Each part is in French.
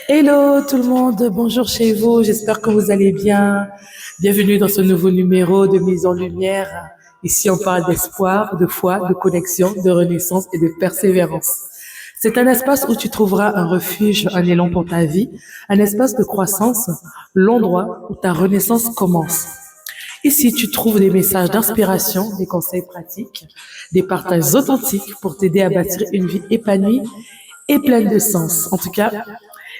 Hello tout le monde, bonjour chez vous, j'espère que vous allez bien. Bienvenue dans ce nouveau numéro de Mise en Lumière. Ici on parle d'espoir, de foi, de connexion, de renaissance et de persévérance. C'est un espace où tu trouveras un refuge, un élan pour ta vie, un espace de croissance, l'endroit où ta renaissance commence. Ici, tu trouves des messages d'inspiration, des conseils pratiques, des partages authentiques pour t'aider à bâtir une vie épanouie et pleine de sens. En tout cas,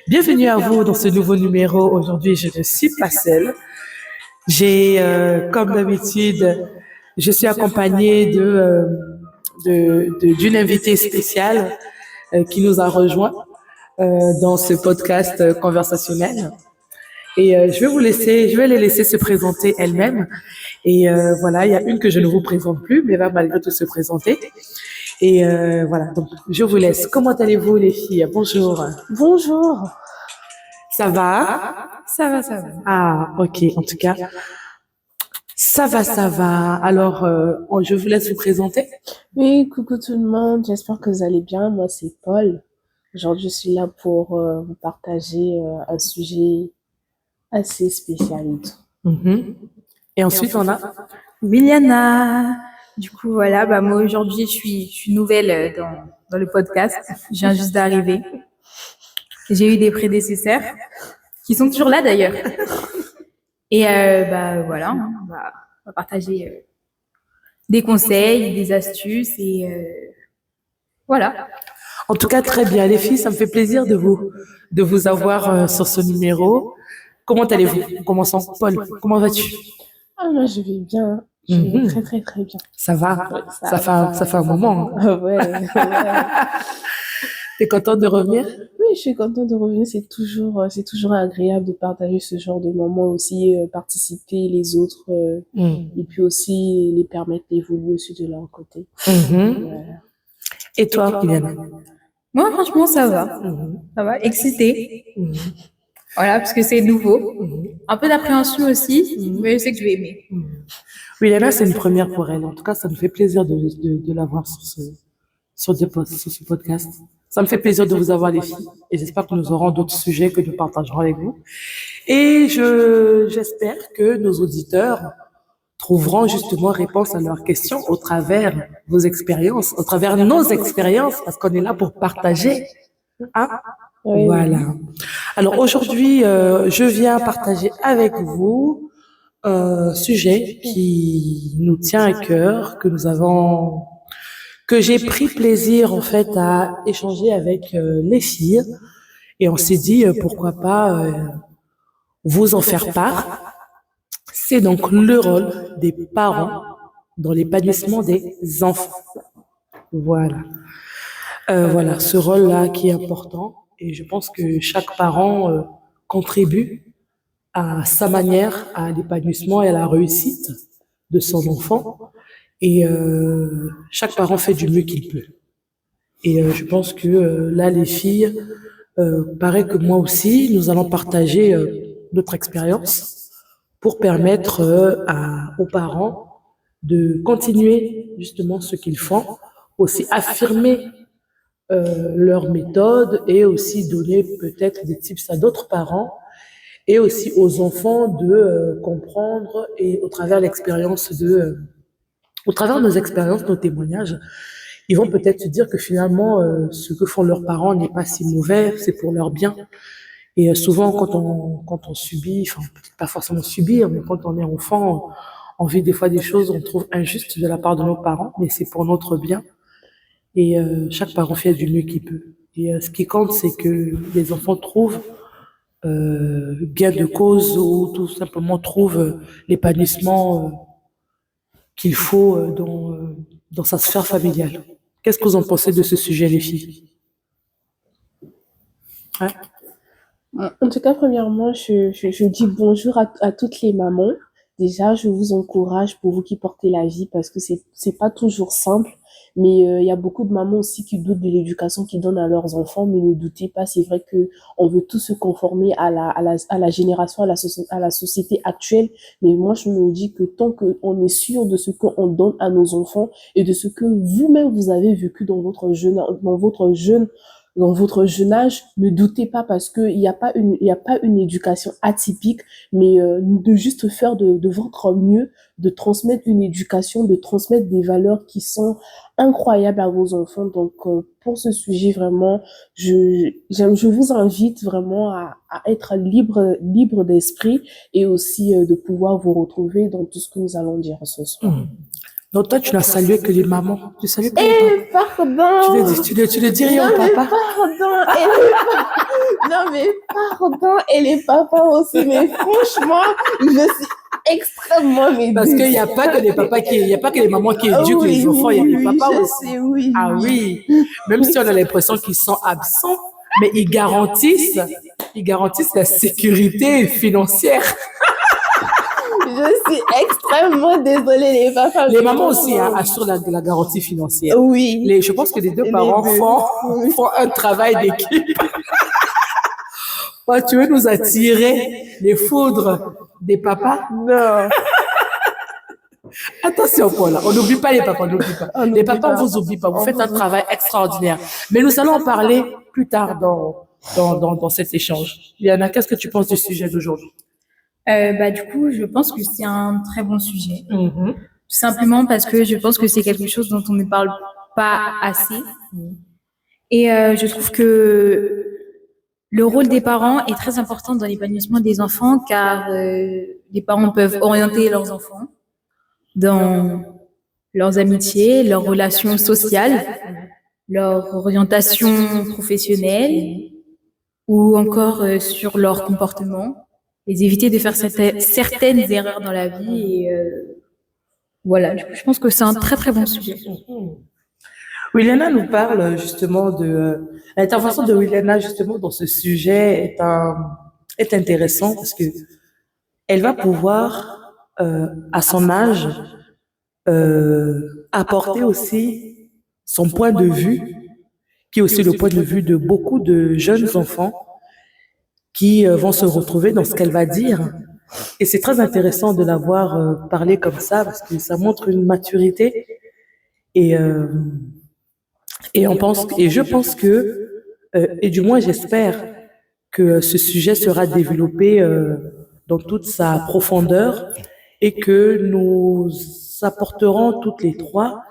bienvenue à vous dans ce nouveau numéro. Aujourd'hui, je ne suis pas seule. Comme d'habitude, je suis accompagnée d'une invitée spéciale qui nous a rejoint dans ce podcast conversationnel. Et je vais les laisser se présenter elles-mêmes. Et voilà, il y a une que je ne vous présente plus, mais va malgré tout se présenter. Et voilà, donc je vous laisse. Comment allez-vous les filles? Bonjour. Bonjour. Ça va? Ça va. Ah, ok. En tout cas, ça va, ça va. Alors, je vous laisse vous présenter. Oui, coucou tout le monde. J'espère que vous allez bien. Moi, c'est Paul. Aujourd'hui, je suis là pour vous partager un sujet assez spécial et tout. Mhm. Et ensuite, on a. Miliana. Du coup, voilà, bah moi aujourd'hui, je suis nouvelle dans le podcast. Je viens juste d'arriver. J'ai eu des prédécesseurs qui sont toujours là d'ailleurs. Et bah voilà, on va partager des conseils, des astuces et voilà. En tout cas, très bien, les filles. Ça me fait plaisir de vous avoir sur ce numéro. Comment allez-vous? Commençons. Paul, comment vas-tu? Ah, moi, je vais bien. Je vais très, très, très bien. Ça va? Ouais, Ça fait un moment. Hein. Ah ouais. T'es contente de revenir? Oui, je suis contente de revenir. C'est toujours agréable de partager ce genre de moments aussi, participer les autres, et puis aussi les permettre d'évoluer aussi de leur côté. Voilà. Et toi, Kylian? Moi, franchement, ça va. Ça va, excitée. Voilà, parce que c'est nouveau. Un peu d'appréhension aussi, mais je sais que je vais aimer. Oui, Lana, c'est une première pour elle. En tout cas, ça me fait plaisir de l'avoir sur ce podcast. Ça me fait plaisir de vous avoir, les filles. Et j'espère que nous aurons d'autres sujets que nous partagerons avec vous. Et j'espère que nos auditeurs trouveront justement réponse à leurs questions au travers vos expériences, au travers nos expériences, parce qu'on est là pour partager. Hein? Oui. Voilà. Alors aujourd'hui, je viens partager avec vous un sujet qui nous tient à cœur, que j'ai pris plaisir en fait à échanger avec les filles, et on s'est dit pourquoi pas vous en faire part. C'est donc le rôle des parents dans l'épanouissement des enfants. Voilà. Voilà, ce rôle-là qui est important, et je pense que chaque parent contribue à sa manière à l'épanouissement et à la réussite de son enfant. Et chaque parent fait du mieux qu'il peut. Et je pense que là, les filles, paraît que moi aussi, nous allons partager notre expérience pour permettre aux parents de continuer justement ce qu'ils font, aussi affirmer leur méthode et aussi donner peut-être des tips à d'autres parents et aussi aux enfants de comprendre et au travers au travers de nos expériences, nos témoignages, ils vont peut-être se dire que finalement, ce que font leurs parents n'est pas si mauvais, c'est pour leur bien. Et souvent, quand on subit, enfin, peut-être pas forcément subir, mais quand on est enfant, on vit des fois des choses, on trouve injustes de la part de nos parents, mais c'est pour notre bien. Et chaque parent fait du mieux qu'il peut. Et ce qui compte, c'est que les enfants trouvent gain de cause ou tout simplement trouvent l'épanouissement qu'il faut dans sa sphère familiale. Qu'est-ce que vous en pensez de ce sujet, les filles? Hein? En tout cas, premièrement, je dis bonjour à toutes les mamans. Déjà, je vous encourage pour vous qui portez la vie parce que c'est pas toujours simple. Mais il y a beaucoup de mamans aussi qui doutent de l'éducation qu'ils donnent à leurs enfants. Mais ne doutez pas, c'est vrai que on veut tous se conformer à la génération, à la société actuelle. Mais moi, je me dis que tant qu'on est sûr de ce qu'on donne à nos enfants et de ce que vous-même vous avez vécu dans votre jeune dans votre jeune âge, ne doutez pas parce que il y a pas une éducation atypique, mais de juste faire de votre mieux, de transmettre une éducation, de transmettre des valeurs qui sont incroyables à vos enfants. Donc, pour ce sujet, vraiment, je vous invite vraiment à être libre d'esprit et aussi de pouvoir vous retrouver dans tout ce que nous allons dire ce soir. Donc toi, tu n'as salué que les mamans. Tu salues pas les papas. Pardon! Tu le dis rien Non, au mais papa. pardon! Non, mais pardon! Et les papas aussi, mais franchement, je suis extrêmement mais Parce qu'il n'y a pas que les papas il y a pas que les mamans qui éduquent les enfants, il y a les papas je aussi. sais, oui, Ah oui. Même si on a l'impression qu'ils sont absents, mais ils garantissent la sécurité financière. Je suis extrêmement désolée, les papas. Les mamans aussi assurent la garantie financière. Oui. Je pense que les deux parents font un travail d'équipe. Tu veux nous attirer les foudres des papas? Non. Attention, Paula, on n'oublie pas les papas, on n'oublie pas. Les papas, on vous oublie pas, vous faites un travail extraordinaire. Mais nous allons en parler plus tard dans cet échange. Liana, qu'est-ce que tu penses du sujet d'aujourd'hui? Du coup, je pense que c'est un très bon sujet. Tout simplement parce que je pense que c'est quelque chose dont on ne parle pas assez. Et je trouve que le rôle des parents est très important dans l'épanouissement des enfants car les parents peuvent orienter leurs enfants dans leurs amitiés, leurs relations sociales, leur orientation professionnelle ou encore sur leur comportement, les éviter de faire certaines erreurs dans la vie. Et voilà, du coup, je pense que c'est un très très bon sujet. Williana nous parle justement de l'intervention de Williana justement dans ce sujet est intéressant parce que elle va pouvoir à son âge apporter aussi son point de vue qui est aussi le point de vue de beaucoup de jeunes enfants qui vont se retrouver dans ce qu'elle va dire. Et c'est très intéressant de la voir parler comme ça parce que ça montre une maturité et je pense que et du moins j'espère que ce sujet sera développé dans toute sa profondeur et que nous apporterons toutes les trois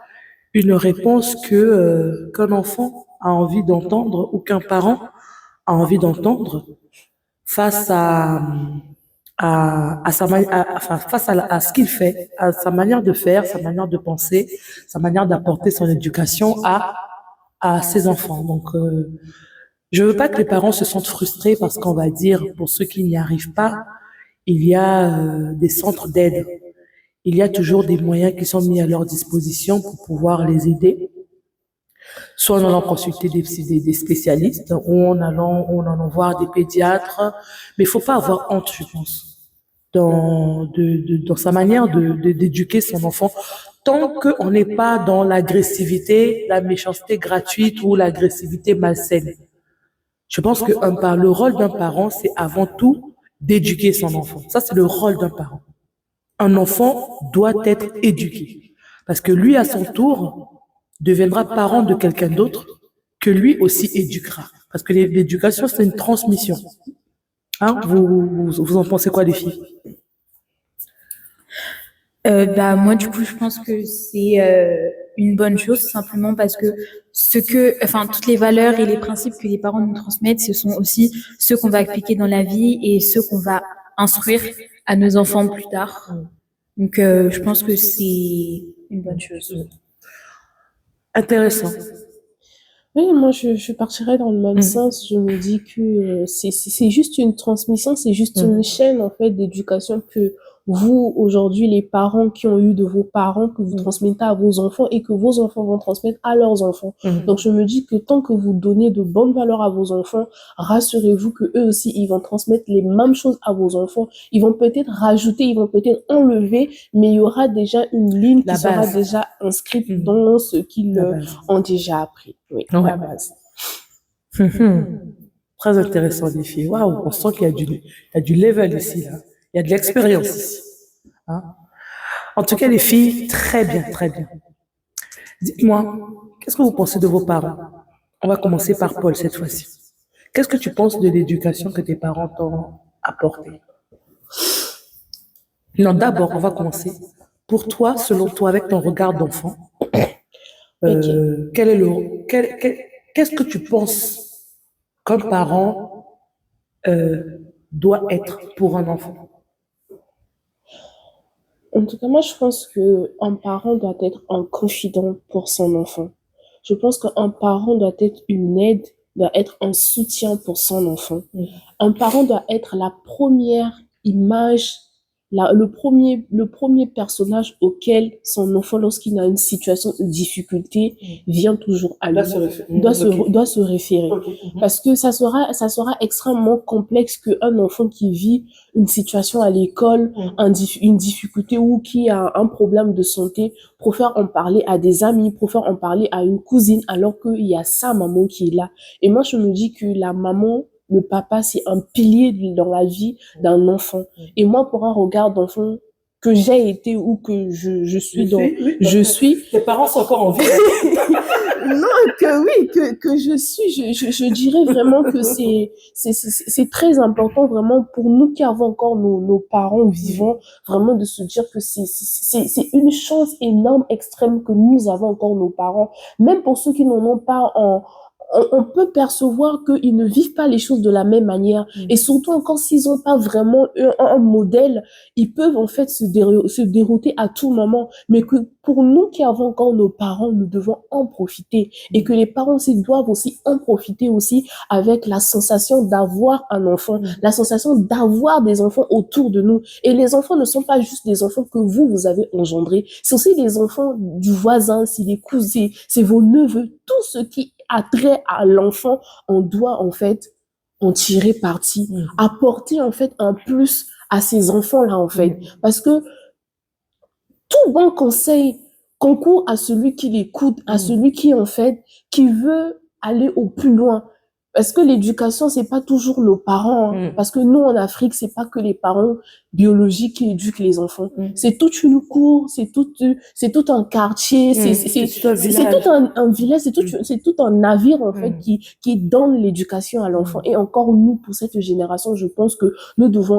une réponse qu'un enfant a envie d'entendre ou qu'un parent a envie d'entendre face à ce qu'il fait, à sa manière de faire, sa manière de penser, sa manière d'apporter son éducation à ses enfants. Donc, je veux pas que les parents se sentent frustrés parce qu'on va dire, pour ceux qui n'y arrivent pas, il y a des centres d'aide. Il y a toujours des moyens qui sont mis à leur disposition pour pouvoir les aider. Soit en allant consulter des spécialistes, ou en allant voir des pédiatres. Mais il faut pas avoir honte, je pense, dans sa manière d'éduquer son enfant. Tant qu'on n'est pas dans l'agressivité, la méchanceté gratuite ou l'agressivité malsaine. Je pense que le rôle d'un parent, c'est avant tout d'éduquer son enfant. Ça, c'est le rôle d'un parent. Un enfant doit être éduqué. Parce que lui, à son tour, deviendra parent de quelqu'un d'autre que lui aussi éduquera. Parce que l'éducation, c'est une transmission. Hein? Vous en pensez quoi, les filles? Moi, du coup, je pense que c'est une bonne chose, simplement parce que toutes les valeurs et les principes que les parents nous transmettent, ce sont aussi ceux qu'on va appliquer dans la vie et ceux qu'on va instruire à nos enfants plus tard. Donc, je pense que c'est une bonne chose. Intéressant. Oui, moi, je partirais dans le même sens. Je me dis que c'est juste une transmission, c'est juste une chaîne, en fait, d'éducation que vous, aujourd'hui, les parents qui ont eu de vos parents, que vous transmettez à vos enfants et que vos enfants vont transmettre à leurs enfants. Donc, je me dis que tant que vous donnez de bonnes valeurs à vos enfants, rassurez-vous que eux aussi, ils vont transmettre les mêmes choses à vos enfants. Ils vont peut-être rajouter, ils vont peut-être enlever, mais il y aura déjà une ligne qui sera déjà inscrite dans ce qu'ils ont déjà appris. Oui, la base. Très intéressant, les filles. Waouh, on sent qu'il y a du level ici, là. Il y a de l'expérience ici. Hein? En tout cas, les filles, très bien, très bien. Dites-moi, qu'est-ce que vous pensez de vos parents? On va commencer par Paul cette fois-ci. Qu'est-ce que tu penses de l'éducation que tes parents t'ont apportée? Non, d'abord, on va commencer. Pour toi, selon toi, avec ton regard d'enfant, Ok. quel est qu'est-ce que tu penses qu'un parent doit être pour un enfant? En tout cas, moi, je pense que un parent doit être un confident pour son enfant. Je pense qu'un parent doit être une aide, doit être un soutien pour son enfant. Un parent doit être la première image, le premier personnage auquel son enfant, lorsqu'il a une situation de difficulté, vient toujours à lui, doit se référer. Ok. Parce que ça sera extrêmement complexe qu'un enfant qui vit une situation à l'école, une difficulté ou qui a un problème de santé, préfère en parler à des amis, préfère en parler à une cousine, alors qu'il y a sa maman qui est là. Et moi, je me dis que la maman, le papa, c'est un pilier dans la vie d'un enfant. Et moi, pour un regard d'enfant que j'ai été ou que je suis dans, je suis, Tes parents sont encore en vie. non, que je suis, je dirais vraiment que c'est très important vraiment pour nous qui avons encore nos parents vivants, vraiment de se dire que c'est une chance énorme, extrême que nous avons encore nos parents. Même pour ceux qui n'en ont pas on peut percevoir qu'ils ne vivent pas les choses de la même manière. Et surtout encore s'ils n'ont pas vraiment un modèle, ils peuvent en fait se dérouter à tout moment. Mais que pour nous qui avons encore nos parents, nous devons en profiter. Et que les parents aussi doivent aussi en profiter aussi avec la sensation d'avoir un enfant, la sensation d'avoir des enfants autour de nous. Et les enfants ne sont pas juste des enfants que vous avez engendrés. C'est aussi les enfants du voisin, c'est les cousins, c'est vos neveux, tout ce qui a trait à l'enfant, on doit en fait en tirer parti, apporter en fait un plus à ces enfants-là en fait. Parce que tout bon conseil concourt à celui qui l'écoute, à celui qui en fait, qui veut aller au plus loin. Parce que l'éducation, c'est pas toujours nos parents. Parce que nous, en Afrique, c'est pas que les parents biologiques qui éduquent les enfants. C'est toute une cour, c'est tout un quartier, c'est tout un village, c'est tout un navire, en fait, qui donne l'éducation à l'enfant. Et encore, nous, pour cette génération, je pense que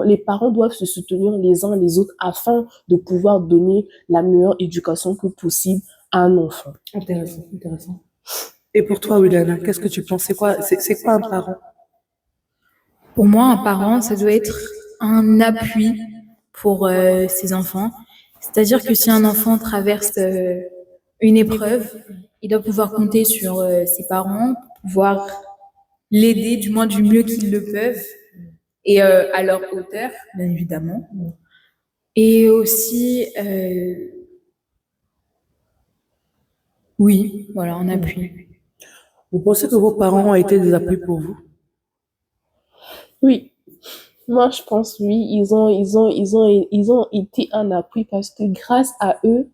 les parents doivent se soutenir les uns les autres afin de pouvoir donner la meilleure éducation que possible à un enfant. Intéressant, intéressant. Et pour toi, Williana, qu'est-ce que tu penses? C'est quoi un parent? Pour moi, un parent, ça doit être un appui pour ses enfants. C'est-à-dire que si un enfant traverse une épreuve, il doit pouvoir compter sur ses parents, pouvoir l'aider du moins du mieux qu'ils le peuvent et à leur hauteur, bien évidemment. Et aussi, oui, voilà, un appui. Vous pensez que vos parents ont été des appuis pour vous? Oui, moi je pense oui, ils ont été un appui parce que grâce à eux,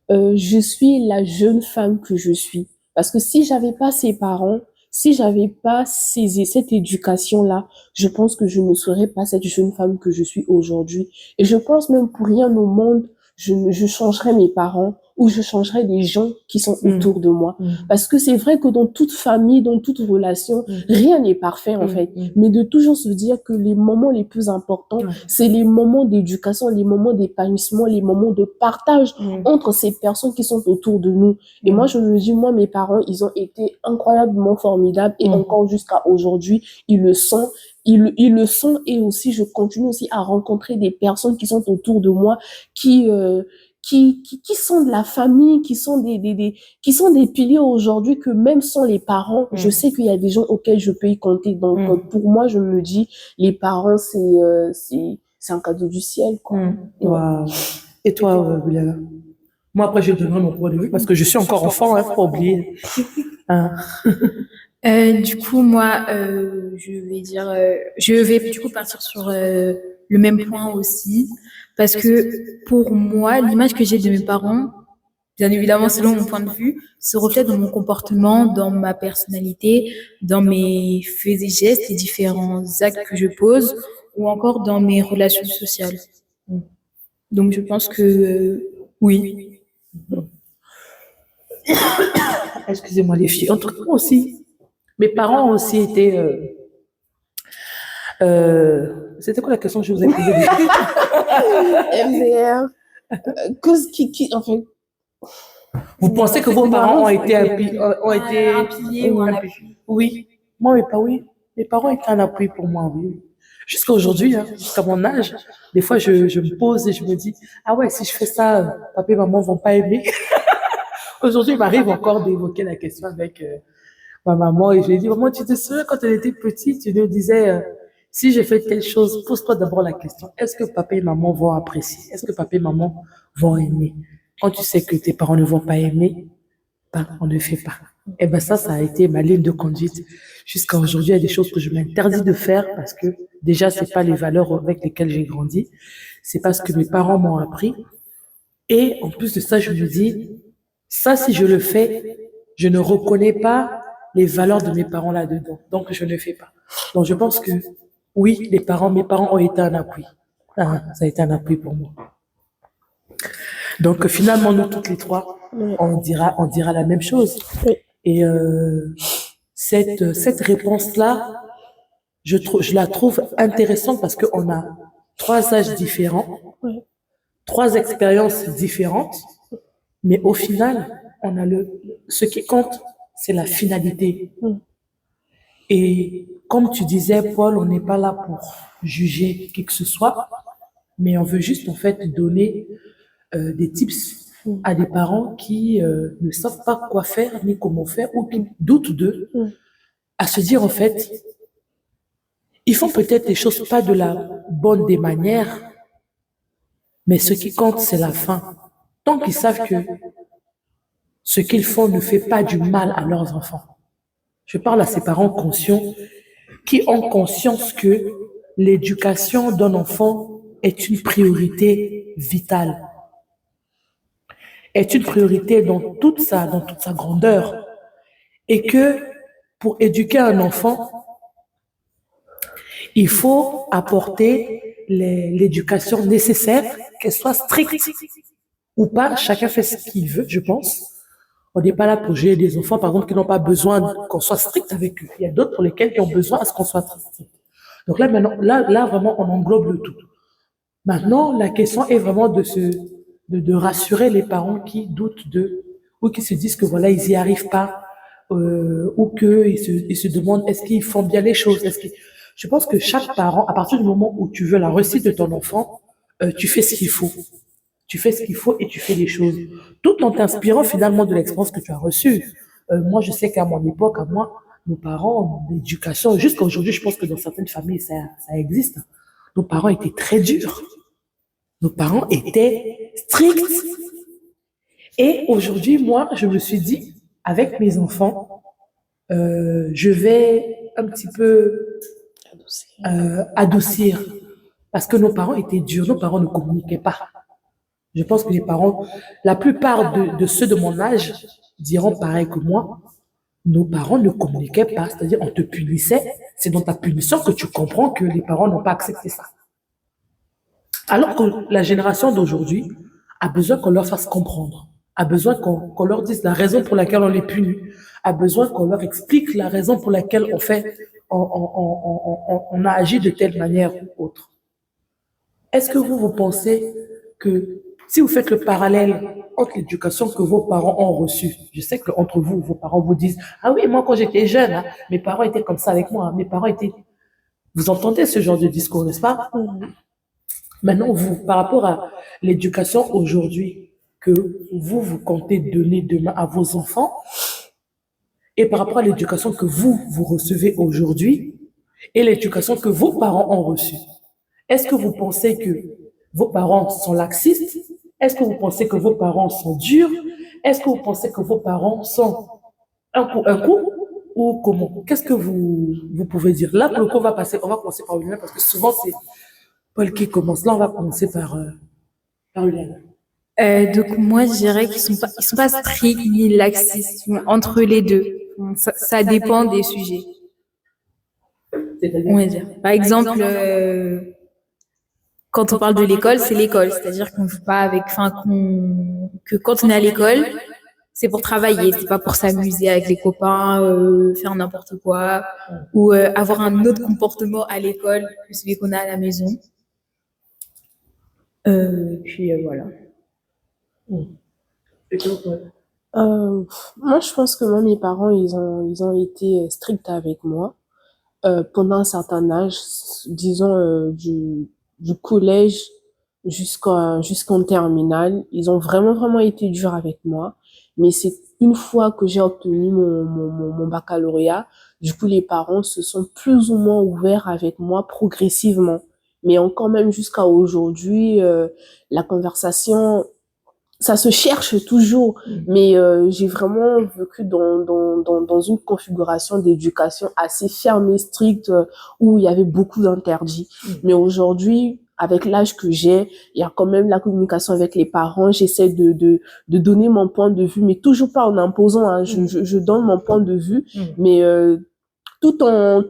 je suis la jeune femme que je suis. Parce que si j'avais pas ces parents, si j'avais pas cette éducation-là, je pense que je ne serais pas cette jeune femme que je suis aujourd'hui. Et je pense même pour rien au monde, je changerais mes parents ou je changerais les gens qui sont autour de moi. Parce que c'est vrai que dans toute famille, dans toute relation, rien n'est parfait en fait. Mais de toujours se dire que les moments les plus importants, c'est les moments d'éducation, les moments d'épanouissement, les moments de partage entre ces personnes qui sont autour de nous. Et moi, je me dis, moi, mes parents, ils ont été incroyablement formidables et encore jusqu'à aujourd'hui, ils le sont. Ils le sont et aussi, je continue aussi à rencontrer des personnes qui sont autour de moi qui sont de la famille, qui sont qui sont des piliers aujourd'hui que même sans les parents, je sais qu'il y a des gens auxquels je peux y compter. Donc, pour moi, je me dis, les parents, c'est un cadeau du ciel, quoi. Wow. Et toi, Williana? Moi, après, je donnerai mon point de vue parce que je suis encore enfant, faut pas oublier. Hein. Du coup, moi, je vais du coup partir sur le même point aussi, parce que pour moi, l'image que j'ai de mes parents, bien évidemment selon mon point de vue, se reflète dans mon comportement, dans ma personnalité, dans mes faits et gestes, les différents actes que je pose, ou encore dans mes relations sociales. Donc, je pense que oui. Excusez-moi les filles. Entre moi aussi, Mes parents ont aussi été... c'était quoi la question que je vous ai posée déjà? MDR. Cause enfin, Vous pensez que vos parents ont été Un pilier ou un appui. Oui. Moi, oui. Mes parents étaient un appui pour moi, oui. Jusqu'à aujourd'hui, hein, jusqu'à mon âge, des fois, je me pose et je me dis, ah ouais, si je fais ça, papa et maman vont pas aimer. Aujourd'hui, il m'arrive encore d'évoquer la question avec ma maman et je lui ai dit, maman, tu te souviens quand elle était petite, tu nous disais, si je fais telle chose, pose-toi d'abord la question, est-ce que papa et maman vont apprécier? Est-ce que papa et maman vont aimer? Quand tu sais que tes parents ne vont pas aimer, ben, on ne fait pas. Et ben ça a été ma ligne de conduite. Jusqu'à aujourd'hui, il y a des choses que je m'interdis de faire parce que déjà, c'est pas les valeurs avec lesquelles j'ai grandi. C'est pas ce que mes parents m'ont appris. Et en plus de ça, je me dis, ça, si je le fais, je ne reconnais pas les valeurs de mes parents là-dedans. Donc, je ne fais pas. Donc, je pense que oui, mes parents ont été un appui. Ah, ça a été un appui pour moi. Donc, finalement, nous toutes les trois, ouais. on dira la même chose. Oui. Et cette réponse-là, je la trouve intéressante parce qu'on a 3 âges différents, Ouais. 3 expériences différentes, mais au final, ce qui compte, c'est la finalité. Mm. Et comme tu disais, Paul, on n'est pas là pour juger qui que ce soit, mais on veut juste en fait donner des tips à des parents qui ne savent pas quoi faire ni comment faire ou qui doutent d'eux, à se dire en fait, ils font peut-être les choses pas de la bonne des manières, mais ce qui compte, c'est la fin. Tant qu'ils savent que ce qu'ils font ne fait pas du mal à leurs enfants. Je parle à ces parents conscients qui ont conscience que l'éducation d'un enfant est une priorité vitale, est une priorité dans toute sa grandeur, et que pour éduquer un enfant, il faut apporter l'éducation nécessaire, qu'elle soit stricte ou pas. Chacun fait ce qu'il veut, je pense. On n'est pas là pour gérer des enfants, par exemple, qui n'ont pas besoin qu'on soit strict avec eux. Il y a d'autres pour lesquels qui ont besoin à ce qu'on soit strict. Donc là, maintenant, là, vraiment, on englobe le tout. Maintenant, la question est vraiment de rassurer les parents qui doutent d'eux, ou qui se disent que voilà, ils y arrivent pas, ou qu'ils se demandent est-ce qu'ils font bien les choses. Je pense que chaque parent, à partir du moment où tu veux la réussite de ton enfant, tu fais ce qu'il faut. Tu fais ce qu'il faut et tu fais les choses, tout en t'inspirant finalement de l'expérience que tu as reçue. Moi, je sais qu'à mon époque, à moi, nos parents, l'éducation, jusqu'à aujourd'hui, je pense que dans certaines familles, ça existe. Nos parents étaient très durs. Nos parents étaient stricts. Et aujourd'hui, moi, je me suis dit, avec mes enfants, je vais un petit peu adoucir. Parce que nos parents étaient durs, nos parents ne communiquaient pas. Je pense que les parents, la plupart de ceux de mon âge diront pareil que moi, nos parents ne communiquaient pas, c'est-à-dire on te punissait, c'est dans ta punition que tu comprends que les parents n'ont pas accepté ça. Alors que la génération d'aujourd'hui a besoin qu'on leur fasse comprendre, a besoin qu'on leur dise la raison pour laquelle on les punit, a besoin qu'on leur explique la raison pour laquelle on a agi de telle manière ou autre. Est-ce que vous pensez que si vous faites le parallèle entre l'éducation que vos parents ont reçue, je sais qu'entre vous, vos parents vous disent « Ah oui, moi quand j'étais jeune, hein, mes parents étaient comme ça avec moi, hein, mes parents étaient… » Vous entendez ce genre de discours, n'est-ce pas? Maintenant, vous, par rapport à l'éducation aujourd'hui que vous comptez donner demain à vos enfants, et par rapport à l'éducation que vous recevez aujourd'hui, et l'éducation que vos parents ont reçue, est-ce que vous pensez que vos parents sont laxistes? Est-ce que vous pensez que vos parents sont durs? Est-ce que vous pensez que vos parents sont un coup ou comment? Qu'est-ce que vous pouvez dire? Là, pour le coup, on va commencer par Juliana parce que souvent c'est Paul qui commence. Là, on va commencer par Juliana. Donc moi, je dirais qu'ils sont pas stricts ni laxistes, entre les deux. Ça dépend des sujets. On va dire. Par exemple, quand on parle de l'école, c'est l'école, c'est-à-dire qu'on joue pas avec, que quand on est à l'école, c'est pour travailler, c'est pas pour s'amuser avec les copains, faire n'importe quoi, ou avoir un autre comportement à l'école que celui qu'on a à la maison. Puis voilà. Et donc, Moi, je pense que moi, mes parents, ils ont été stricts avec moi pendant un certain âge, disons du collège jusqu'en terminale. Ils ont vraiment été durs avec moi. Mais c'est une fois que j'ai obtenu mon baccalauréat, du coup, les parents se sont plus ou moins ouverts avec moi progressivement. Mais encore même jusqu'à aujourd'hui, la conversation ça se cherche toujours, mais j'ai vraiment vécu dans une configuration d'éducation assez ferme et stricte où il y avait beaucoup d'interdits. Mais aujourd'hui, avec l'âge que j'ai, il y a quand même la communication avec les parents. J'essaie de donner mon point de vue, mais toujours pas en imposant. Hein. Je donne mon point de vue, mais tout en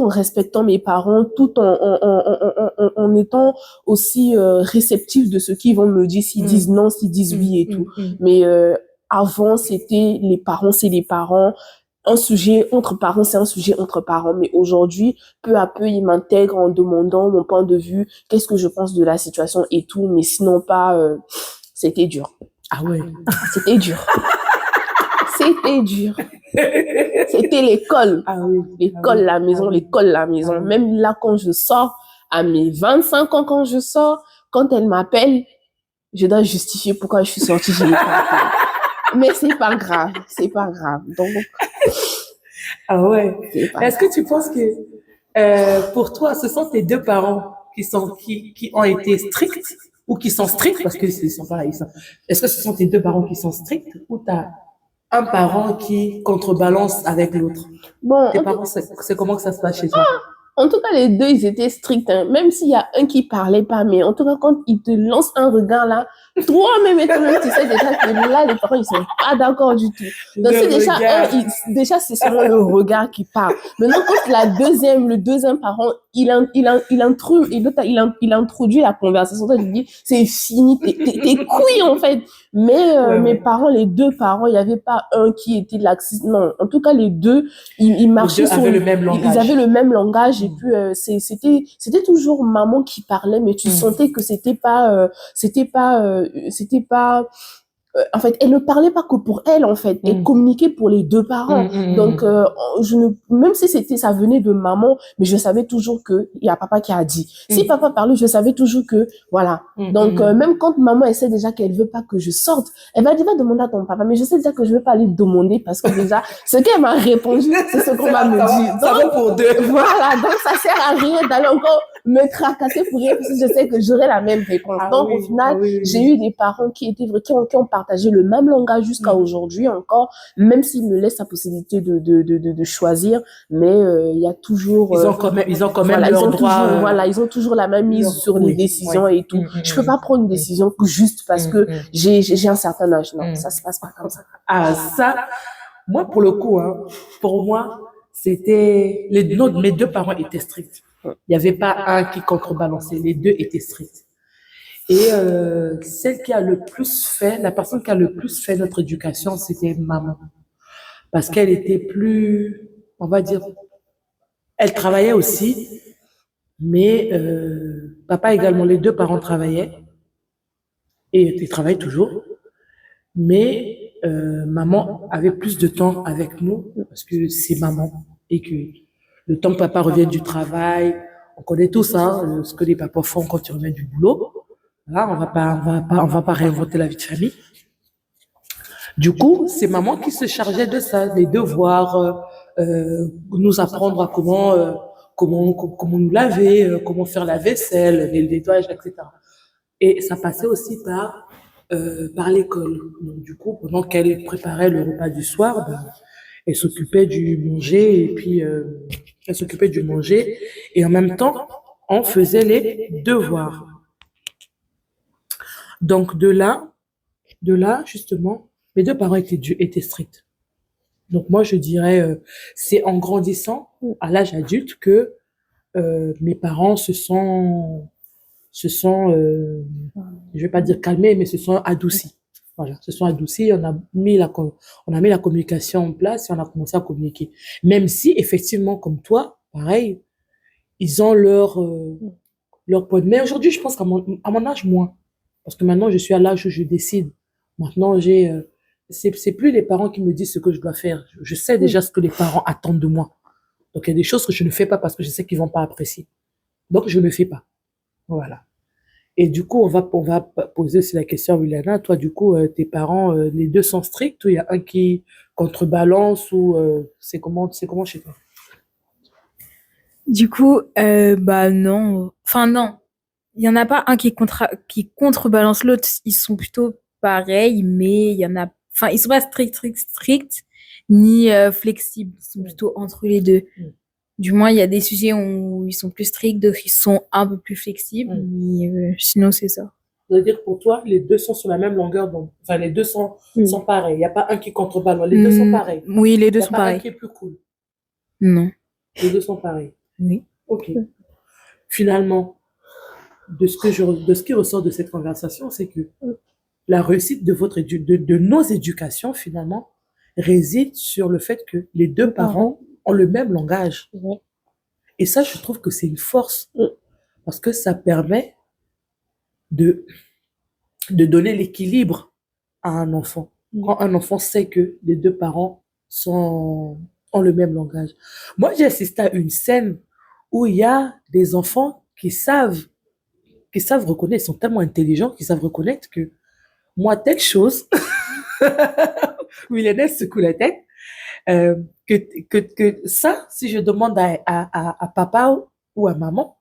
respectant mes parents, tout en étant aussi réceptif de ce qu'ils vont me dire, s'ils disent non, s'ils disent oui et tout. Mais avant, c'était les parents, c'est les parents. Un sujet entre parents, c'est un sujet entre parents. Mais aujourd'hui, peu à peu, ils m'intègrent en demandant mon point de vue, qu'est-ce que je pense de la situation et tout. Mais sinon pas, c'était dur. ah ouais. C'était dur. C'était dur. C'était l'école. Ah oui. L'école, la maison, l'école, la maison. Même là, quand je sors, à mes 25 ans, quand je sors, quand elle m'appelle, je dois justifier pourquoi je suis sortie. Je l'ai pas appelée. Mais c'est pas grave. C'est pas grave. Donc, Ah ouais. c'est pas Est-ce que tu penses que pour toi, ce sont tes deux parents qui ont été stricts ou qui sont stricts parce que ils sont pareils. Est-ce que ce sont tes deux parents qui sont stricts ou t'as un parent qui contrebalance avec l'autre? bon. Tes parents, c'est comment que ça se passe chez toi? En tout cas, les deux, ils étaient stricts, hein. Même s'il y a un qui parlait pas, mais en tout cas, quand ils te lancent un regard là, toi-même et toi-même, tu sais déjà que là, les parents, ils sont pas d'accord du tout. Donc, c'est déjà déjà, c'est seulement le regard qui parle. Maintenant, quand le deuxième parent, il introduit la conversation, toi, tu dis, c'est fini, t'es couille, en fait. Mais, mes parents, les deux parents, il y avait pas un qui était laxiste. Non. En tout cas, les deux, ils marchaient avaient le même langage. Ils avaient le même langage et puis, c'était toujours maman qui parlait, mais tu sentais que c'était pas, en fait, elle ne parlait pas que pour elle, en fait. Elle communiquait pour les deux parents. Donc, même si ça venait de maman, mais je savais toujours que il y a papa qui a dit. Si papa parlait, je savais toujours que, voilà. Donc, même quand maman essaie déjà qu'elle veut pas que je sorte, elle va dire, va demander à ton papa. Mais je sais déjà que je vais pas aller demander parce que déjà, ce qu'elle m'a répondu, c'est ce qu'on va me dire. Ça vaut pour deux. Voilà. Donc, ça sert à rien d'aller encore me tracasser pour rien parce que je sais que j'aurai la même réponse. Donc, au final, j'ai eu des parents qui ont partagé le même langage jusqu'à aujourd'hui encore, même s'ils me laissent la possibilité de choisir, mais il y a toujours ils ont quand même leur droit. Ils ont toujours la même mise sur les décisions et tout. Je peux pas prendre une décision juste parce que j'ai un certain âge. Non, ça se passe pas comme ça. Ah, ça, moi, pour le coup, hein, pour moi, c'était mes deux parents étaient stricts. Il n'y avait pas un qui contrebalançait, les deux étaient stricts. Et la personne qui a le plus fait notre éducation, c'était maman. Parce qu'elle était plus, on va dire, elle travaillait aussi, mais papa également, les deux parents travaillaient, et ils travaillent toujours, mais maman avait plus de temps avec nous, parce que c'est maman, et que le temps que papa revient du travail, on connaît tous hein, ce que les papas font quand ils reviennent du boulot. Là, on va pas réinventer la vie de famille. Du coup, c'est maman qui se chargeait de ça, des devoirs, nous apprendre à comment nous laver, comment faire la vaisselle, les nettoyages, etc. Et ça passait aussi par l'école. Donc, du coup, pendant qu'elle préparait le repas du soir, ben, elle s'occupait du manger et puis elle s'occupait du manger et en même temps, on faisait les devoirs. Donc de là, justement, mes deux parents étaient stricts. Donc moi, je dirais, c'est en grandissant à l'âge adulte que mes parents se sont, je vais pas dire calmés, mais se sont adoucis. Voilà, se sont adoucis, on a mis la communication en place et on a commencé à communiquer. Même si, effectivement, comme toi, pareil, ils ont leur point de... Mais aujourd'hui, je pense à mon âge, moins. Parce que maintenant, je suis à l'âge où je décide. Maintenant, c'est plus les parents qui me disent ce que je dois faire. Je sais déjà ce que les parents attendent de moi. Donc, il y a des choses que je ne fais pas parce que je sais qu'ils vont pas apprécier. Donc, je ne le fais pas. Voilà. Et du coup, on va poser aussi la question à Williana. Toi, du coup, tes parents, les deux sont stricts ou il y a un qui contrebalance ou c'est comment chez toi? Du coup, bah non. Enfin non. Il y en a pas un qui contrebalance l'autre. Ils sont plutôt pareils, mais il y en a. Enfin, ils sont pas stricts, ni flexibles. Ils sont plutôt entre les deux. Mm. Du moins, il y a des sujets où ils sont plus stricts, d'autres ils sont un peu plus flexibles. Mais sinon, c'est ça. Ça veut dire que pour toi, les deux sont sur la même longueur d'onde. Enfin, les deux sont pareils. Il n'y a pas un qui contrebalance. Les deux sont pareils. Oui, les deux Il n'y a sont pas un pareils. qui est plus cool. Non. Les deux sont pareils. Oui. Ok. Finalement, de ce qui ressort de cette conversation, c'est que la réussite de nos éducations, finalement, réside sur le fait que les deux parents ont le même langage. Ouais. Et ça, je trouve que c'est une force. Parce que ça permet de donner l'équilibre à un enfant. Quand un enfant sait que les deux parents ont le même langage. Moi, j'ai assisté à une scène où il y a des enfants qui savent reconnaître, ils sont tellement intelligents qu'ils savent reconnaître que moi, telle chose, Milena secoue la tête, que ça, si je demande à papa ou à maman,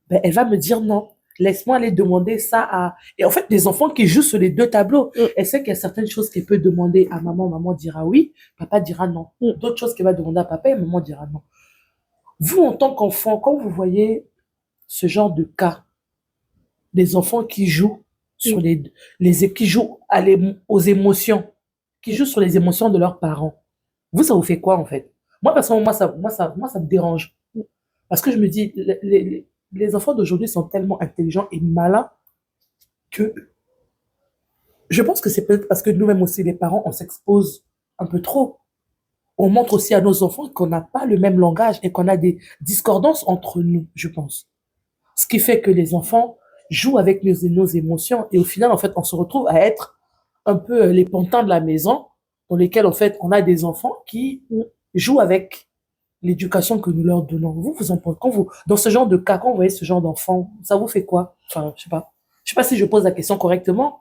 ben, elle va me dire non. Laisse-moi aller demander ça à... Et en fait, des enfants qui jouent sur les deux tableaux. Elle sait qu'il y a certaines choses qu'elle peut demander à maman, maman dira oui, papa dira non. D'autres choses qu'elle va demander à papa et maman dira non. Vous, en tant qu'enfant, quand vous voyez ce genre de cas, des enfants qui jouent sur qui jouent aux émotions, qui jouent sur les émotions de leurs parents, vous, ça vous fait quoi, en fait? Moi, personnellement, moi, ça me dérange. Parce que je me dis, les enfants d'aujourd'hui sont tellement intelligents et malins que je pense que c'est peut-être parce que nous-mêmes aussi, les parents, on s'expose un peu trop. On montre aussi à nos enfants qu'on n'a pas le même langage et qu'on a des discordances entre nous, je pense. Ce qui fait que les enfants jouent avec nos émotions et au final, en fait, on se retrouve à être un peu les pantins de la maison dans lesquels, en fait, on a des enfants qui jouent avec l'éducation que nous leur donnons. Vous en pensez, dans ce genre de cas, quand vous voyez ce genre d'enfant, ça vous fait quoi? Enfin, je sais pas. Je sais pas si je pose la question correctement.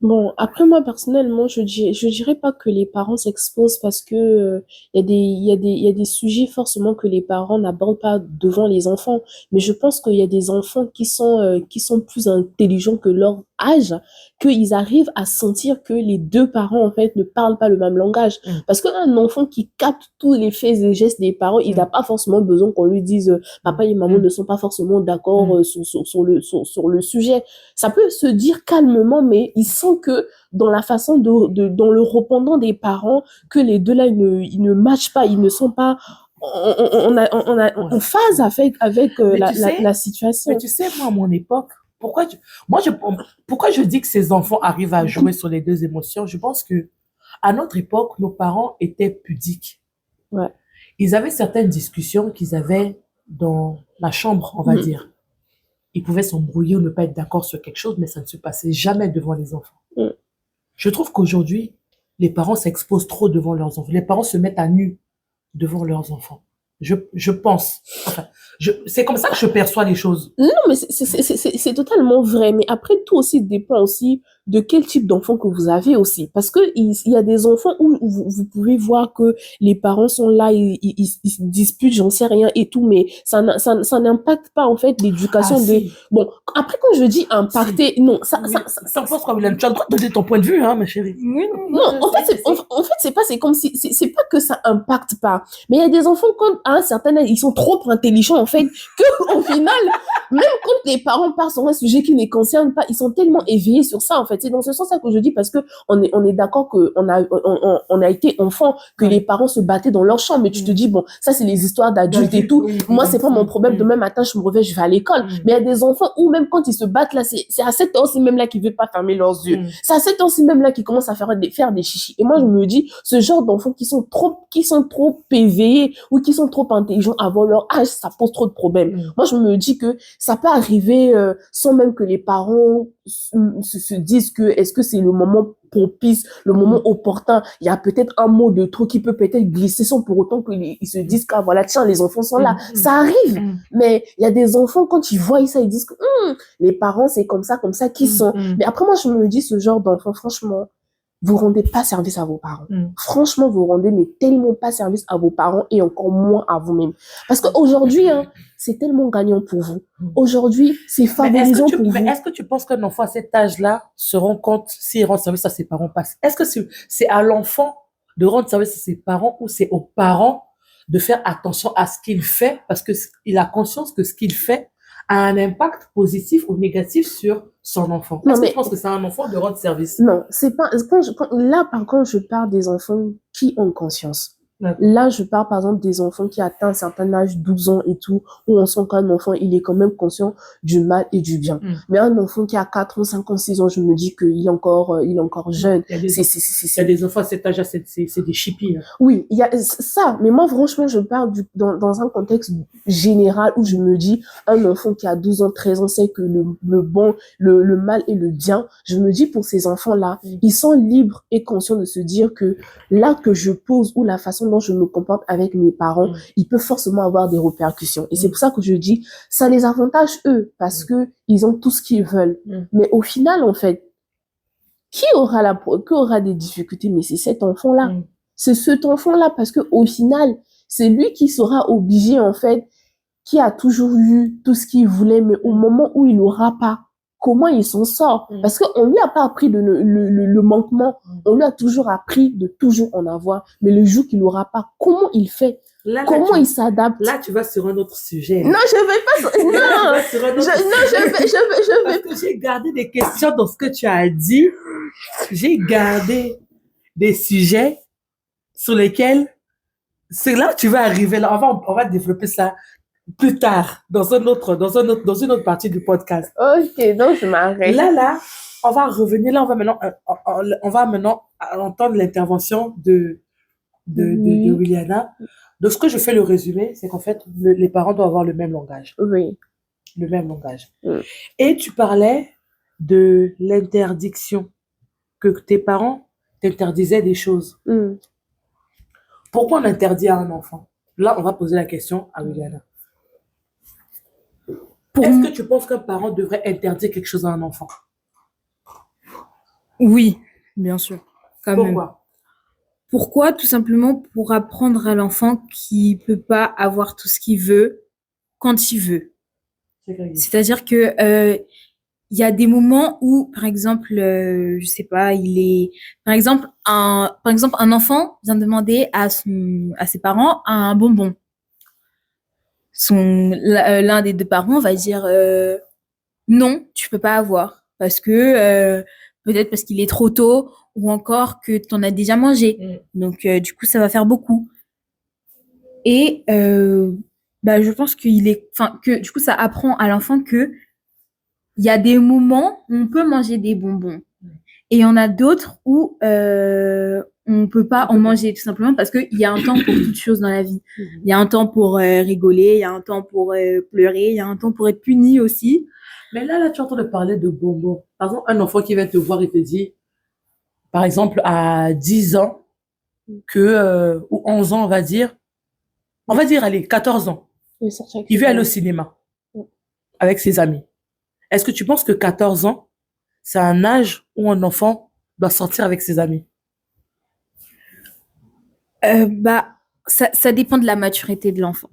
Bon, après moi personnellement, je dirais pas que les parents s'exposent parce que il y a des sujets forcément que les parents n'abordent pas devant les enfants. Mais je pense qu'il y a des enfants qui sont plus intelligents que leur âge, qu'ils arrivent à sentir que les deux parents en fait ne parlent pas le même langage. Parce qu'un enfant qui capte tous les faits et gestes des parents, il n'a pas forcément besoin qu'on lui dise papa et maman ne sont pas forcément d'accord sur le sujet. Ça peut se dire calmement, mais il sent que dans la façon dans le répondant des parents, que les deux là, ils ne matchent pas, ils ne sont pas en phase avec la situation. Mais tu sais, moi, à mon époque, pourquoi je dis que ces enfants arrivent à jouer sur les deux émotions? Je pense que à notre époque, nos parents étaient pudiques. Ouais. Ils avaient certaines discussions qu'ils avaient dans la chambre, on va dire. Ils pouvaient s'embrouiller ou ne pas être d'accord sur quelque chose, mais ça ne se passait jamais devant les enfants. Je trouve qu'aujourd'hui, les parents s'exposent trop devant leurs enfants. Les parents se mettent à nu devant leurs enfants. Je pense. Enfin, c'est comme ça que je perçois les choses. Non, mais c'est totalement vrai. Mais après, tout aussi dépend aussi de quel type d'enfant que vous avez aussi. Parce que il y a des enfants où vous pouvez voir que les parents sont là, ils se disputent, j'en sais rien et tout, mais ça n'impacte pas en fait l'éducation Si. Bon, après quand je dis impacter, non, ça pense quoi, William? Tu as le droit de donner ton point de vue, hein, ma chérie. Oui, non, en fait, c'est comme si, c'est pas que ça impacte pas. Mais il y a des enfants, quand, à un certain âge, ils sont trop intelligents, en fait, que, au final, même quand les parents partent sur un sujet qui ne les concerne pas, ils sont tellement éveillés sur ça, en fait. fait. C'est dans ce sens-là que je dis parce que on est d'accord que on a été enfant, que les parents se battaient dans leur chambre, mais tu te dis, bon, ça, c'est les histoires d'adultes et tout. Moi, c'est pas mon problème. Demain matin, je me réveille, je vais à l'école. Mais il y a des enfants où même quand ils se battent là, c'est à cette heure-ci même là qu'ils veulent pas fermer leurs yeux. C'est à cette heure-ci même là qu'ils commencent à faire des chichis. Et moi, je me dis, ce genre d'enfants qui sont trop éveillés ou qui sont trop intelligents avant leur âge, ça pose trop de problèmes. Moi, je me dis que ça peut arriver sans même que les parents se disent que est-ce que c'est le moment propice, le moment opportun. Il y a peut-être un mot de trop qui peut peut-être glisser sans pour autant qu'ils se disent que voilà, tiens, les enfants sont là. Ça arrive. Mais il y a des enfants, quand ils voient ça, ils disent que les parents, c'est comme ça qu'ils sont. Mais après, moi, je me dis, ce genre d'enfant, franchement, vous rendez pas service à vos parents. Franchement, vous rendez mais tellement pas service à vos parents et encore moins à vous-même. Parce qu'aujourd'hui, c'est tellement gagnant pour vous. Aujourd'hui, c'est favorisant pour vous. Mais est-ce que tu penses qu'un enfant à cet âge-là se rend compte s'il rend service à ses parents pas? Est-ce que c'est à l'enfant de rendre service à ses parents ou c'est aux parents de faire attention à ce qu'il fait parce que il a conscience que ce qu'il fait a un impact positif ou négatif sur son enfant? Est-ce que tu penses que c'est à un enfant de rendre service? Non, c'est pas, là, par contre, je parle des enfants qui ont conscience. Là, je parle, par exemple, des enfants qui atteignent un certain âge, 12 ans et tout, où on sent qu'un enfant, il est quand même conscient du mal et du bien. Mais un enfant qui a 4 ans, 5 ans, 6 ans, je me dis qu'il est encore jeune. Il y a des enfants à cet âge-là, c'est des chippies. Oui, il y a ça. Mais moi, franchement, je parle dans un contexte général où je me dis, un enfant qui a 12 ans, 13 ans, sait que le bon, le mal et le bien. Je me dis, pour ces enfants-là, ils sont libres et conscients de se dire que l'acte que je pose ou la façon dont je me comporte avec mes parents, il peut forcément avoir des répercussions. Et c'est pour ça que je dis, ça les avantage eux, parce que ils ont tout ce qu'ils veulent. Mais au final, en fait, qui aura des difficultés? Mais c'est cet enfant-là. C'est cet enfant-là, parce que au final, c'est lui qui sera obligé, en fait, qui a toujours eu tout ce qu'il voulait, mais au moment où il n'aura pas, comment il s'en sort? Parce qu'on lui a pas appris le manquement. On lui a toujours appris de toujours en avoir. Mais le jour qu'il n'aura pas, comment il fait? Comment il s'adapte? Là, tu vas sur un autre sujet. Non, je vais pas. Non, je vais. Parce que j'ai gardé des questions dans ce que tu as dit. J'ai gardé des sujets sur lesquels c'est là où tu vas arriver. Là, on va développer ça plus tard dans une autre partie du podcast. Ok, donc je m'arrête. Là, on va revenir. Là, on va maintenant entendre l'intervention de Williana. Donc, ce que je fais le résumé, c'est qu'en fait, les parents doivent avoir le même langage. Oui. Le même langage. Et tu parlais de l'interdiction, que tes parents t'interdisaient des choses. Pourquoi on interdit à un enfant? Là, on va poser la question à Williana. Est-ce que tu penses qu'un parent devrait interdire quelque chose à un enfant? Oui, bien sûr. Pourquoi? Pourquoi? Tout simplement pour apprendre à l'enfant qu'il peut pas avoir tout ce qu'il veut quand il veut. C'est-à-dire que il y a des moments où, par exemple, je sais pas, par exemple un enfant vient demander à ses parents un bonbon. L'un des deux parents va dire non, tu peux pas avoir parce que peut-être parce qu'il est trop tôt ou encore que tu en as déjà mangé. Donc du coup ça va faire beaucoup. Et je pense que du coup ça apprend à l'enfant que il y a des moments où on peut manger des bonbons et il y en a d'autres où on peut pas en manger tout simplement parce que il y a un temps pour toutes choses dans la vie. Il y a un temps pour rigoler, il y a un temps pour pleurer, il y a un temps pour être puni aussi. Mais là, tu es en train de parler de bonbons. Par exemple, un enfant qui vient te voir et te dit, par exemple, à 10 ans, ou 11 ans, on va dire, allez, 14 ans, il veut aller au cinéma avec ses amis. Est-ce que tu penses que 14 ans, c'est un âge où un enfant doit sortir avec ses amis? Ça dépend de la maturité de l'enfant.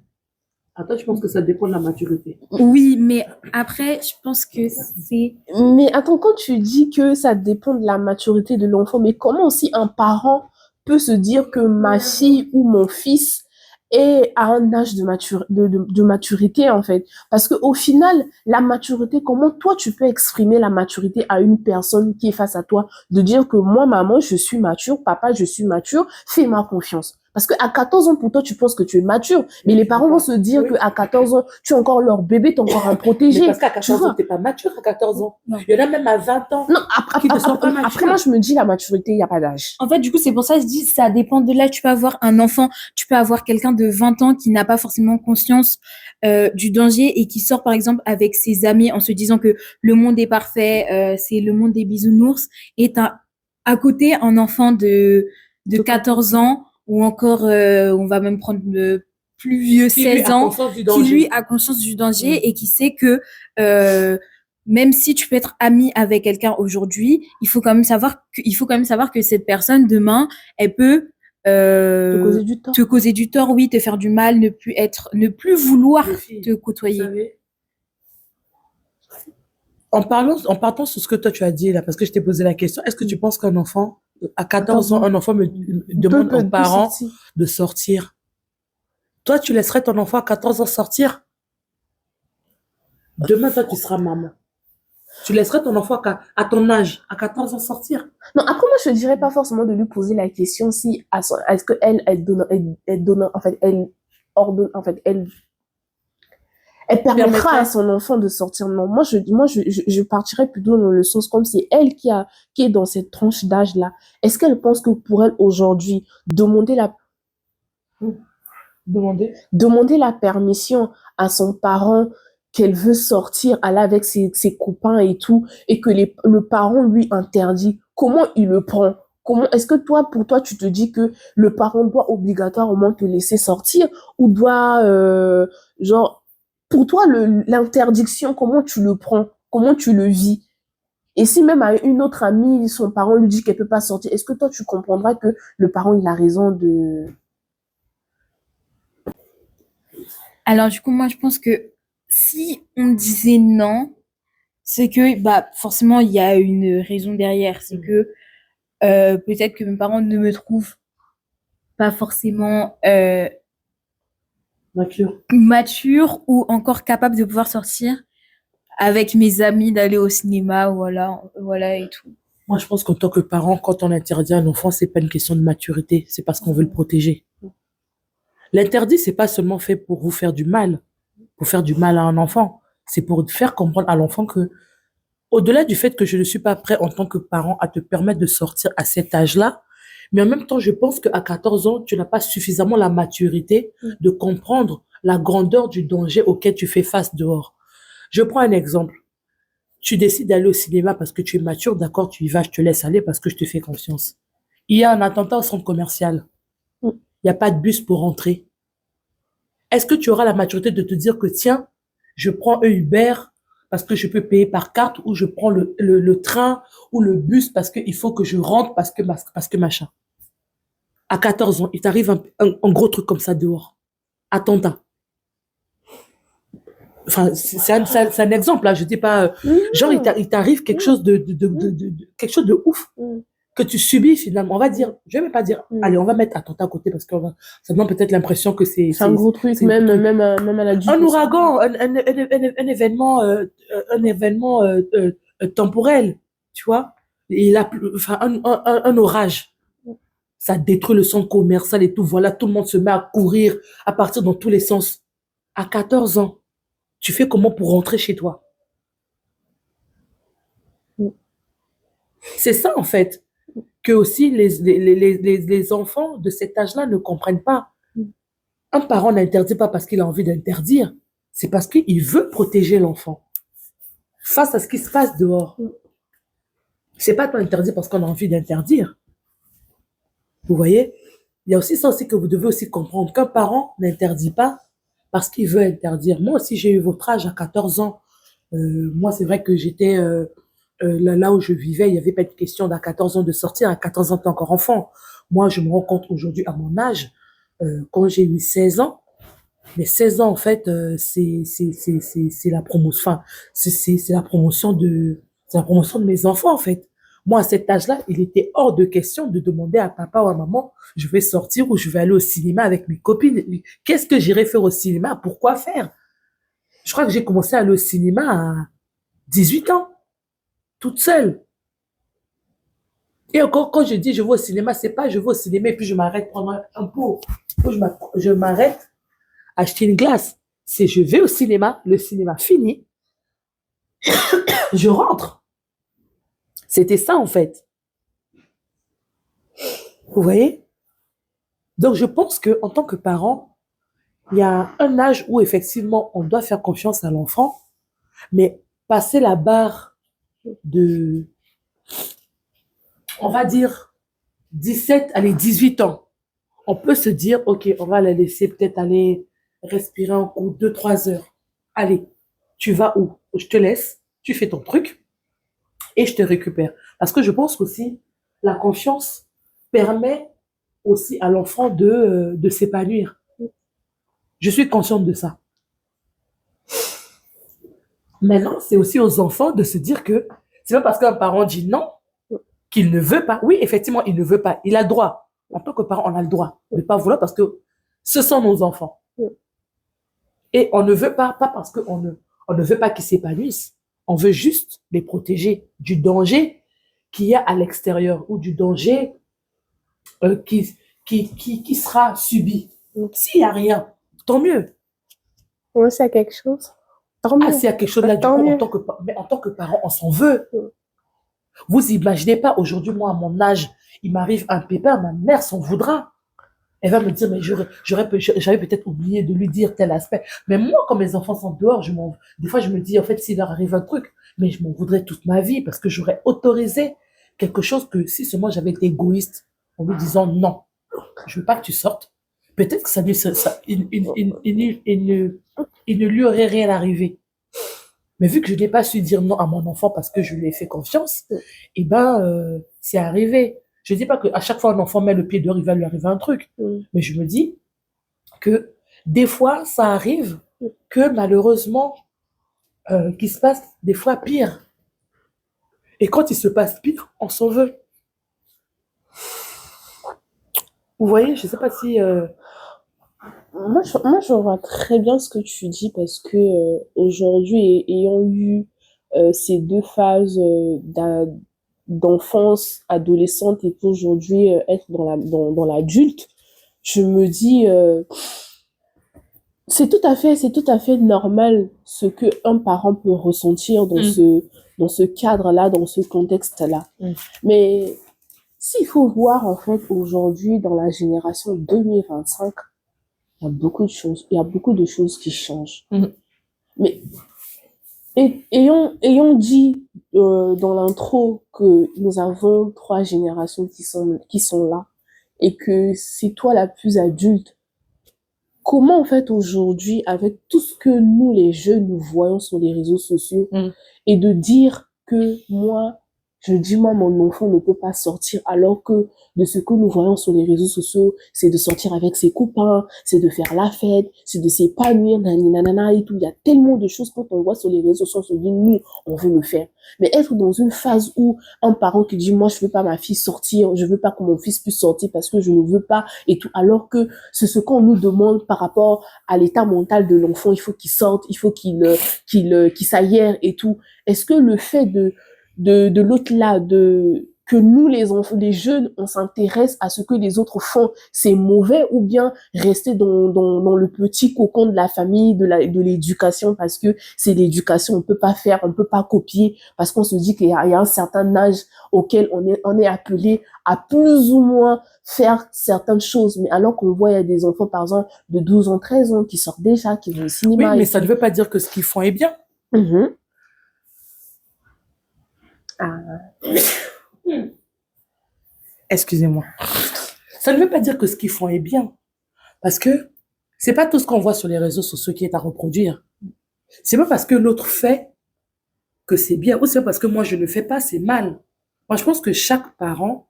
Toi, je pense que ça dépend de la maturité. Oui, mais après, je pense que c'est... Mais attends, quand tu dis que ça dépend de la maturité de l'enfant, mais comment aussi un parent peut se dire que ma fille ou mon fils et à un âge de maturité, en fait. Parce que au final, la maturité, comment toi, tu peux exprimer la maturité à une personne qui est face à toi, de dire que moi, maman, je suis mature, papa, je suis mature, fais-moi confiance. Parce que à 14 ans, pour toi, tu penses que tu es mature, mais les parents vont se dire Oui. que à 14 ans, tu es encore leur bébé, tu es encore un Mais protégé. parce qu'à Tu 14 ans, vois? t'es pas mature à 14 ans. Non. Il y en a même à 20 ans Non, qui ne sont pas après, matures. moi, je me dis, la maturité, il n'y a pas d'âge. En fait, du coup, c'est pour ça que je dis, ça dépend de l'âge. Tu peux avoir un enfant, tu peux avoir quelqu'un de 20 ans qui n'a pas forcément conscience du danger et qui sort, par exemple, avec ses amis en se disant que le monde est parfait, c'est le monde des bisounours. Et t'as à côté un enfant de 14 ans ou encore, on va même prendre le plus vieux, Qui lui 16 a ans, conscience du qui danger. lui a conscience du danger Mm. et qui sait que même si tu peux être ami avec quelqu'un aujourd'hui, il faut quand même savoir que cette personne demain, elle peut Te causer du tort. te causer du tort, oui, te faire du mal, ne plus vouloir Les filles, te vous côtoyer. savez, en partant sur ce que toi tu as dit là, parce que je t'ai posé la question, est-ce que tu penses qu'un enfant, à 14 ans, un enfant me demande aux parents sortir. de sortir? Toi, tu laisserais ton enfant à 14 ans sortir? Demain, toi, tu seras maman. Tu laisserais ton enfant à ton âge, à 14 ans, sortir? Non, après, moi, je ne dirais pas forcément de lui poser la question si, est-ce qu'elle, elle donne, en fait, elle ordonne, en fait, elle permettra à son enfant de sortir. Non, je partirais plutôt dans le sens comme c'est elle qui est dans cette tranche d'âge-là. Est-ce qu'elle pense que pour elle, aujourd'hui, demander la permission à son parent qu'elle veut sortir, aller avec ses copains et tout, et que le parent lui interdit, comment il le prend? Comment, est-ce que pour toi, tu te dis que le parent doit obligatoirement te laisser sortir ou doit, genre, pour toi, l'interdiction, comment tu le prends? Comment tu le vis? Et si même à une autre amie, son parent lui dit qu'elle peut pas sortir, est-ce que toi, tu comprendras que le parent, il a raison de... Alors du coup, moi, je pense que si on disait non, c'est que forcément il y a une raison derrière. C'est que peut-être que mes parents ne me trouvent pas forcément mature ou encore capable de pouvoir sortir avec mes amis, d'aller au cinéma, voilà et tout. Moi, je pense qu'en tant que parent, quand on interdit un enfant, c'est pas une question de maturité, c'est parce qu'on veut le protéger. L'interdit, c'est pas seulement fait pour vous faire du mal, pour faire du mal à un enfant. C'est pour faire comprendre à l'enfant que, au-delà du fait que je ne suis pas prêt en tant que parent à te permettre de sortir à cet âge-là, mais en même temps, je pense qu'à 14 ans, tu n'as pas suffisamment la maturité de comprendre la grandeur du danger auquel tu fais face dehors. Je prends un exemple. Tu décides d'aller au cinéma parce que tu es mature, d'accord, tu y vas, je te laisse aller parce que je te fais confiance. Il y a un attentat au centre commercial. Il n'y a pas de bus pour rentrer. Est-ce que tu auras la maturité de te dire que tiens, je prends un Uber parce que je peux payer par carte ou je prends le train ou le bus parce qu'il faut que je rentre parce que machin. À 14 ans, il t'arrive un gros truc comme ça dehors. Attentat. Enfin, c'est un exemple, là. Je dis pas, genre, il t'arrive quelque chose quelque chose de ouf que tu subis finalement. On va dire, je vais même pas dire, allez, on va mettre attentat à côté parce que ça donne peut-être l'impression que c'est un gros truc, même à la un ouragan, un événement temporel, tu vois. Enfin, un orage. Ça détruit le centre commercial et tout. Voilà, tout le monde se met à courir, à partir dans tous les sens. À 14 ans, tu fais comment pour rentrer chez toi? C'est ça, en fait, que aussi les enfants de cet âge-là ne comprennent pas. Un parent n'interdit pas parce qu'il a envie d'interdire. C'est parce qu'il veut protéger l'enfant face à ce qui se passe dehors. C'est pas toi interdit parce qu'on a envie d'interdire. Vous voyez? Il y a aussi ça aussi que vous devez aussi comprendre qu'un parent n'interdit pas parce qu'il veut interdire. Moi aussi, j'ai eu votre âge à 14 ans. Moi, c'est vrai que j'étais là où je vivais, il n'y avait pas de question d'à 14 ans de sortir. À 14 ans, t'es encore enfant. Moi, je me rends compte aujourd'hui à mon âge, quand j'ai eu 16 ans, mais 16 ans, en fait, c'est la promotion, enfin, c'est la promotion de mes enfants, en fait. Moi, à cet âge-là, il était hors de question de demander à papa ou à maman, je vais sortir ou je vais aller au cinéma avec mes copines. Qu'est-ce que j'irai faire au cinéma? Pourquoi faire? Je crois que j'ai commencé à aller au cinéma à 18 ans, toute seule. Et encore, quand je dis je vais au cinéma, c'est pas je vais au cinéma et puis je m'arrête prendre un pot. Je m'arrête acheter une glace. C'est je vais au cinéma, le cinéma fini, je rentre. C'était ça, en fait. Vous voyez? Donc, je pense que en tant que parent, il y a un âge où, effectivement, on doit faire confiance à l'enfant, mais passer la barre de, on va dire, 17, allez, 18 ans, on peut se dire, OK, on va la laisser peut-être aller respirer un coup, 2, 3 heures. Allez, tu vas où? Je te laisse, tu fais ton truc et je te récupère. Parce que je pense qu'aussi, la confiance permet aussi à l'enfant de s'épanouir. Je suis consciente de ça. Maintenant, c'est aussi aux enfants de se dire que c'est pas parce qu'un parent dit non qu'il ne veut pas. Oui, effectivement, il ne veut pas. Il a le droit. En tant que parent, on a le droit de ne pas vouloir parce que ce sont nos enfants. Et on ne veut pas parce qu'on ne veut pas qu'ils s'épanouissent. On veut juste les protéger du danger qu'il y a à l'extérieur ou du danger qui sera subi. S'il n'y a rien, tant mieux. Ouais, c'est quelque chose. Tant mieux. Ah, s'il y a quelque chose là, du Tant coup, mieux. mais en tant que parent, on s'en veut. Vous imaginez pas, aujourd'hui, moi, à mon âge, il m'arrive un pépin, ma mère s'en voudra. Elle va me dire, mais j'avais peut-être oublié de lui dire tel aspect. Mais moi, quand mes enfants sont dehors, des fois, je me dis, en fait, s'il leur arrive un truc, mais je m'en voudrais toute ma vie parce que j'aurais autorisé quelque chose que si seulement j'avais été égoïste en lui disant non, je veux pas que tu sortes. Peut-être que il ne lui aurait rien arrivé. Mais vu que je n'ai pas su dire non à mon enfant parce que je lui ai fait confiance, eh ben, c'est arrivé. Je dis pas qu'à chaque fois un enfant met le pied dehors, il va lui arriver un truc. Mais je me dis que des fois, ça arrive que malheureusement, qu'il se passe des fois pire. Et quand il se passe pire, on s'en veut. Vous voyez, je sais pas si... Moi, je vois très bien ce que tu dis parce que aujourd'hui, ayant eu ces deux phases d'enfance, adolescente et aujourd'hui être dans l'adulte, je me dis c'est tout à fait normal ce que un parent peut ressentir dans ce cadre-là, dans ce contexte-là. Mais s'il faut voir en fait aujourd'hui dans la génération 2025, il y a beaucoup de choses qui changent. Mais ayons dit dans l'intro que nous avons 3 générations qui sont là et que c'est toi la plus adulte. Comment en fait aujourd'hui, avec tout ce que nous les jeunes nous voyons sur les réseaux sociaux, et de dire que moi, mon enfant ne peut pas sortir alors que de ce que nous voyons sur les réseaux sociaux, c'est de sortir avec ses copains, c'est de faire la fête, c'est de s'épanouir, nanana et tout. Il y a tellement de choses quand on voit sur les réseaux sociaux, on se dit, nous, on veut le faire. Mais être dans une phase où un parent qui dit, moi, je veux pas ma fille sortir, je veux pas que mon fils puisse sortir parce que je ne veux pas et tout, alors que c'est ce qu'on nous demande par rapport à l'état mental de l'enfant, il faut qu'il sorte, il faut qu'il s'aère et tout. Est-ce que le fait de l'autre là, que nous les enfants, les jeunes, on s'intéresse à ce que les autres font, c'est mauvais, ou bien rester dans le petit cocon de la famille, de l'éducation, parce que c'est l'éducation, on peut pas copier, parce qu'on se dit qu'il y a un certain âge auquel on est appelé à plus ou moins faire certaines choses. Mais alors qu'on voit, il y a des enfants, par exemple, de 12 ans, 13 ans, qui sortent déjà, qui vont au cinéma. Oui, mais ça ne veut pas dire que ce qu'ils font est bien. Excusez-moi. Ça ne veut pas dire que ce qu'ils font est bien. Parce que c'est pas tout ce qu'on voit sur les réseaux sociaux qui est à reproduire. C'est pas parce que l'autre fait que c'est bien, ou c'est pas parce que moi je ne fais pas, c'est mal. Moi, je pense que chaque parent...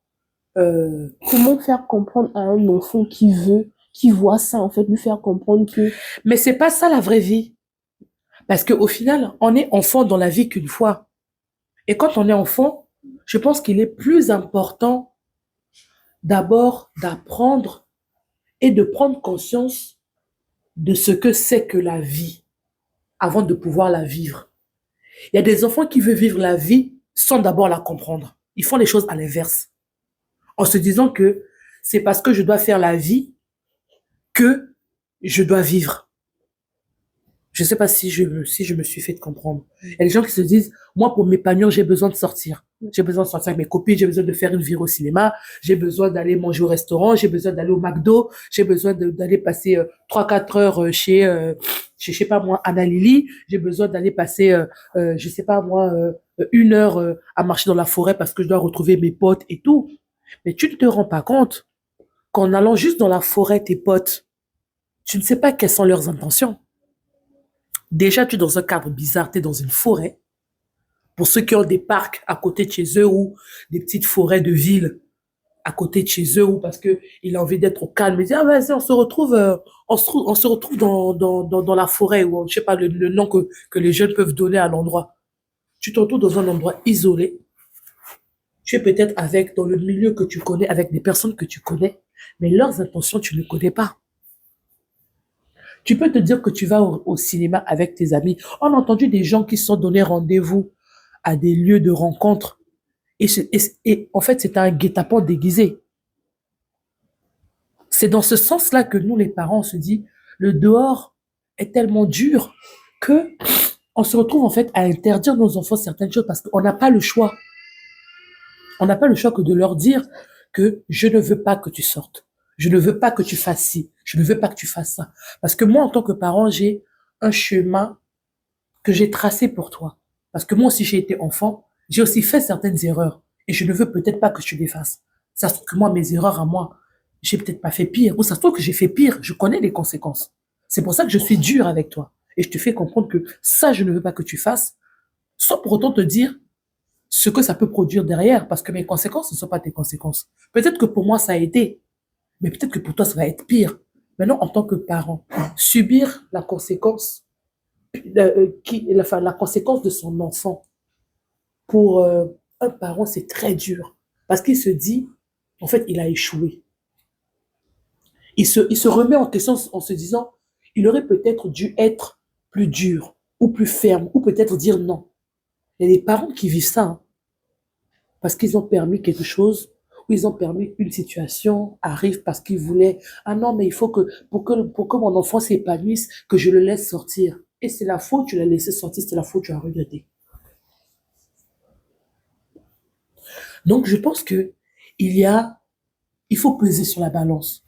Comment faire comprendre à un enfant qui voit ça, en fait, lui faire comprendre que... Mais c'est pas ça la vraie vie. Parce qu'au final, on est enfant dans la vie qu'une fois. Et quand on est enfant, je pense qu'il est plus important d'abord d'apprendre et de prendre conscience de ce que c'est que la vie avant de pouvoir la vivre. Il y a des enfants qui veulent vivre la vie sans d'abord la comprendre. Ils font les choses à l'inverse, en se disant que c'est parce que je dois faire la vie que je dois vivre. Je ne sais pas si je me suis fait comprendre. Il y a des gens qui se disent, moi, pour m'épanouir, j'ai besoin de sortir. J'ai besoin de sortir avec mes copines, j'ai besoin de faire une virée au cinéma, j'ai besoin d'aller manger au restaurant, j'ai besoin d'aller au McDo, j'ai besoin d'aller passer 3-4 heures chez, je sais pas moi, Anna Lily, j'ai besoin d'aller passer, je sais pas moi, 1 heure à marcher dans la forêt parce que je dois retrouver mes potes et tout. Mais tu ne te rends pas compte qu'en allant juste dans la forêt, tes potes, tu ne sais pas quelles sont leurs intentions. Déjà, tu es dans un cadre bizarre, tu es dans une forêt. Pour ceux qui ont des parcs à côté de chez eux ou des petites forêts de ville à côté de chez eux ou parce que il a envie d'être au calme, il dit, ah, vas-y, on se retrouve dans la forêt ou je sais pas le nom que les jeunes peuvent donner à l'endroit. Tu te retrouves dans un endroit isolé. Tu es peut-être dans le milieu que tu connais, avec des personnes que tu connais, mais leurs intentions, tu ne connais pas. Tu peux te dire que tu vas au cinéma avec tes amis. On a entendu des gens qui se sont donné rendez-vous à des lieux de rencontre. Et en fait, c'est un guet-apens déguisé. C'est dans ce sens-là que nous, les parents, on se dit, le dehors est tellement dur que on se retrouve en fait à interdire nos enfants certaines choses parce qu'on n'a pas le choix. On n'a pas le choix que de leur dire que je ne veux pas que tu sortes. Je ne veux pas que tu fasses ci. Je ne veux pas que tu fasses ça. Parce que moi, en tant que parent, j'ai un chemin que j'ai tracé pour toi. Parce que moi aussi, j'ai été enfant. J'ai aussi fait certaines erreurs. Et je ne veux peut-être pas que tu les fasses. Ça se trouve que moi, mes erreurs à moi, j'ai peut-être pas fait pire. Ou ça se trouve que j'ai fait pire. Je connais les conséquences. C'est pour ça que je suis dur avec toi. Et je te fais comprendre que ça, je ne veux pas que tu fasses. Sans pour autant te dire ce que ça peut produire derrière. Parce que mes conséquences ne sont pas tes conséquences. Peut-être que pour moi, ça a été. Mais peut-être que pour toi, ça va être pire. Maintenant, en tant que parent, subir la conséquence, la conséquence de son enfant, pour un parent, c'est très dur. Parce qu'il se dit, en fait, il a échoué. Il se remet en question en se disant, il aurait peut-être dû être plus dur, ou plus ferme, ou peut-être dire non. Il y a des parents qui vivent ça, hein, parce qu'ils ont permis quelque chose, ou ils ont permis une situation arrive parce qu'ils voulaient, ah non, mais il faut que, pour que mon enfant s'épanouisse, que je le laisse sortir. Et c'est la faute, tu l'as laissé sortir, c'est la faute, tu as regretté. Donc, je pense que il faut peser sur la balance.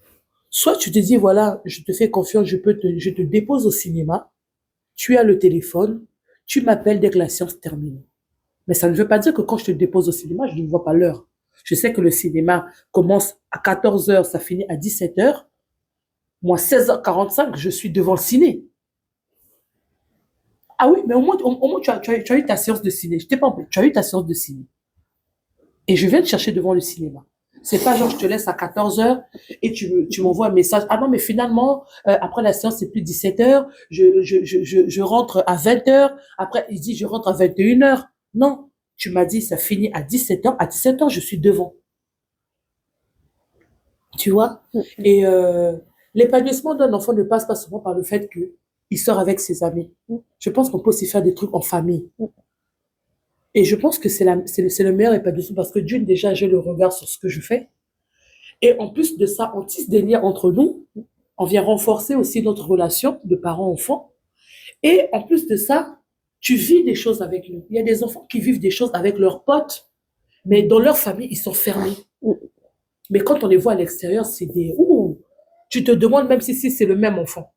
Soit tu te dis, voilà, je te fais confiance, je te dépose au cinéma, tu as le téléphone, tu m'appelles dès que la séance termine. Mais ça ne veut pas dire que quand je te dépose au cinéma, je ne vois pas l'heure. Je sais que le cinéma commence à 14 heures, ça finit à 17 heures. Moi, 16h45, je suis devant le ciné. Ah oui, mais au moins tu as eu ta séance de ciné. Je t'ai pas empêché, tu as eu ta séance de ciné. Et je viens te chercher devant le cinéma. C'est pas genre je te laisse à 14 heures et tu m'envoies un message. Ah non, mais finalement, après la séance, c'est plus 17 heures. Je rentre à 20 heures. Après, il dit je rentre à 21 heures. Non, tu m'as dit ça finit à 17 heures. À 17 heures, je suis devant. Tu vois? Et l'épanouissement d'un enfant ne passe pas seulement par le fait que il sort avec ses amis. Je pense qu'on peut aussi faire des trucs en famille. Et je pense que c'est le meilleur épanouissement parce que d'une, déjà, j'ai le regard sur ce que je fais. Et en plus de ça, on tisse des liens entre nous. On vient renforcer aussi notre relation de parents-enfants. Et en plus de ça, tu vis des choses avec nous. Il y a des enfants qui vivent des choses avec leurs potes, mais dans leur famille, ils sont fermés. Mais quand on les voit à l'extérieur, c'est des... Ouh, tu te demandes même si c'est le même enfant.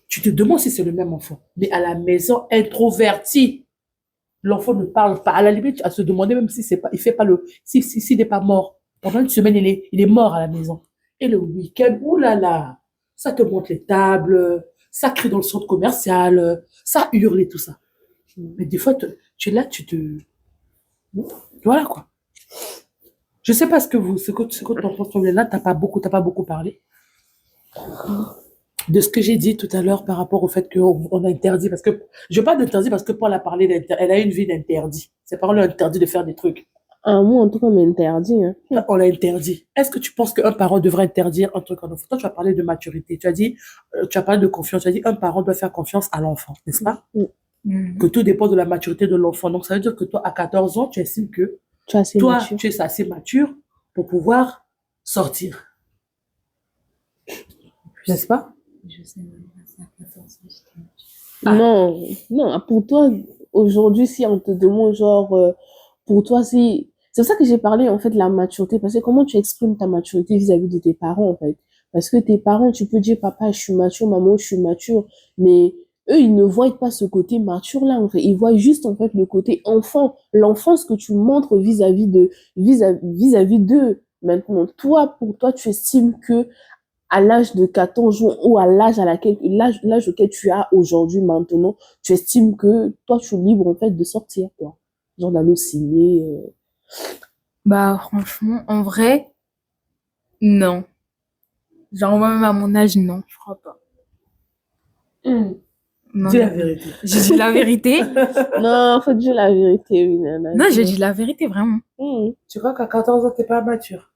Tu te demandes si c'est le même enfant. Mais à la maison, introverti, l'enfant ne parle pas. À la limite, à se demander même si c'est pas, il fait pas s'il n'est pas mort. Pendant une semaine, il est mort à la maison. Et le week-end, ouh là là, ça te monte les tables, ça crie dans le centre commercial, ça hurle et tout ça. Mais des fois, tu es là, voilà quoi. Je sais pas ce que t'en penses, là, t'as pas beaucoup parlé. de ce que j'ai dit tout à l'heure par rapport au fait qu'on interdit, parce que je veux pas d'interdit parce que Paul a parlé elle a une vie d'interdit. Ses parents lui ont interdit de faire des trucs. Moi, en tout cas, on m'interdit, hein. On l'a interdit. Est-ce que tu penses qu'un parent devrait interdire un truc à un enfant? Toi, tu as parlé de maturité. Tu as dit, tu as parlé de confiance. Tu as dit, un parent doit faire confiance à l'enfant, n'est-ce pas? Que tout dépend de la maturité de l'enfant. Donc, ça veut dire que toi, à 14 ans, tu estimes que Tu es assez toi, mature. tu es assez mature pour pouvoir sortir. N'est-ce pas? Je sais même pas si à 14 ans, j'étais mature. Ah. Non, non, pour toi, aujourd'hui, si on te demande, genre, pour toi, si... C'est pour ça que j'ai parlé, en fait, de la maturité, parce que comment tu exprimes ta maturité vis-à-vis de tes parents, en fait. Parce que tes parents, tu peux dire, papa, je suis mature, maman, je suis mature, mais eux, ils ne voient pas ce côté mature-là, en fait. Ils voient juste, en fait, le côté enfant, l'enfance que tu montres vis-à-vis d'eux. Maintenant, toi, pour toi, tu estimes que à l'âge de 14 ans ou à l'âge auquel tu as aujourd'hui maintenant, tu estimes que toi, tu es libre, en fait, de sortir, quoi. Genre d'aller signer. Bah, franchement, en vrai, non. Genre, moi-même à mon âge, non, je crois pas. Non, Dis la vérité. j'ai dit la vérité. Non, faut dire la vérité, oui, nana. Non, j'ai dit la vérité, vraiment. Tu crois qu'à 14 ans, t'es pas mature?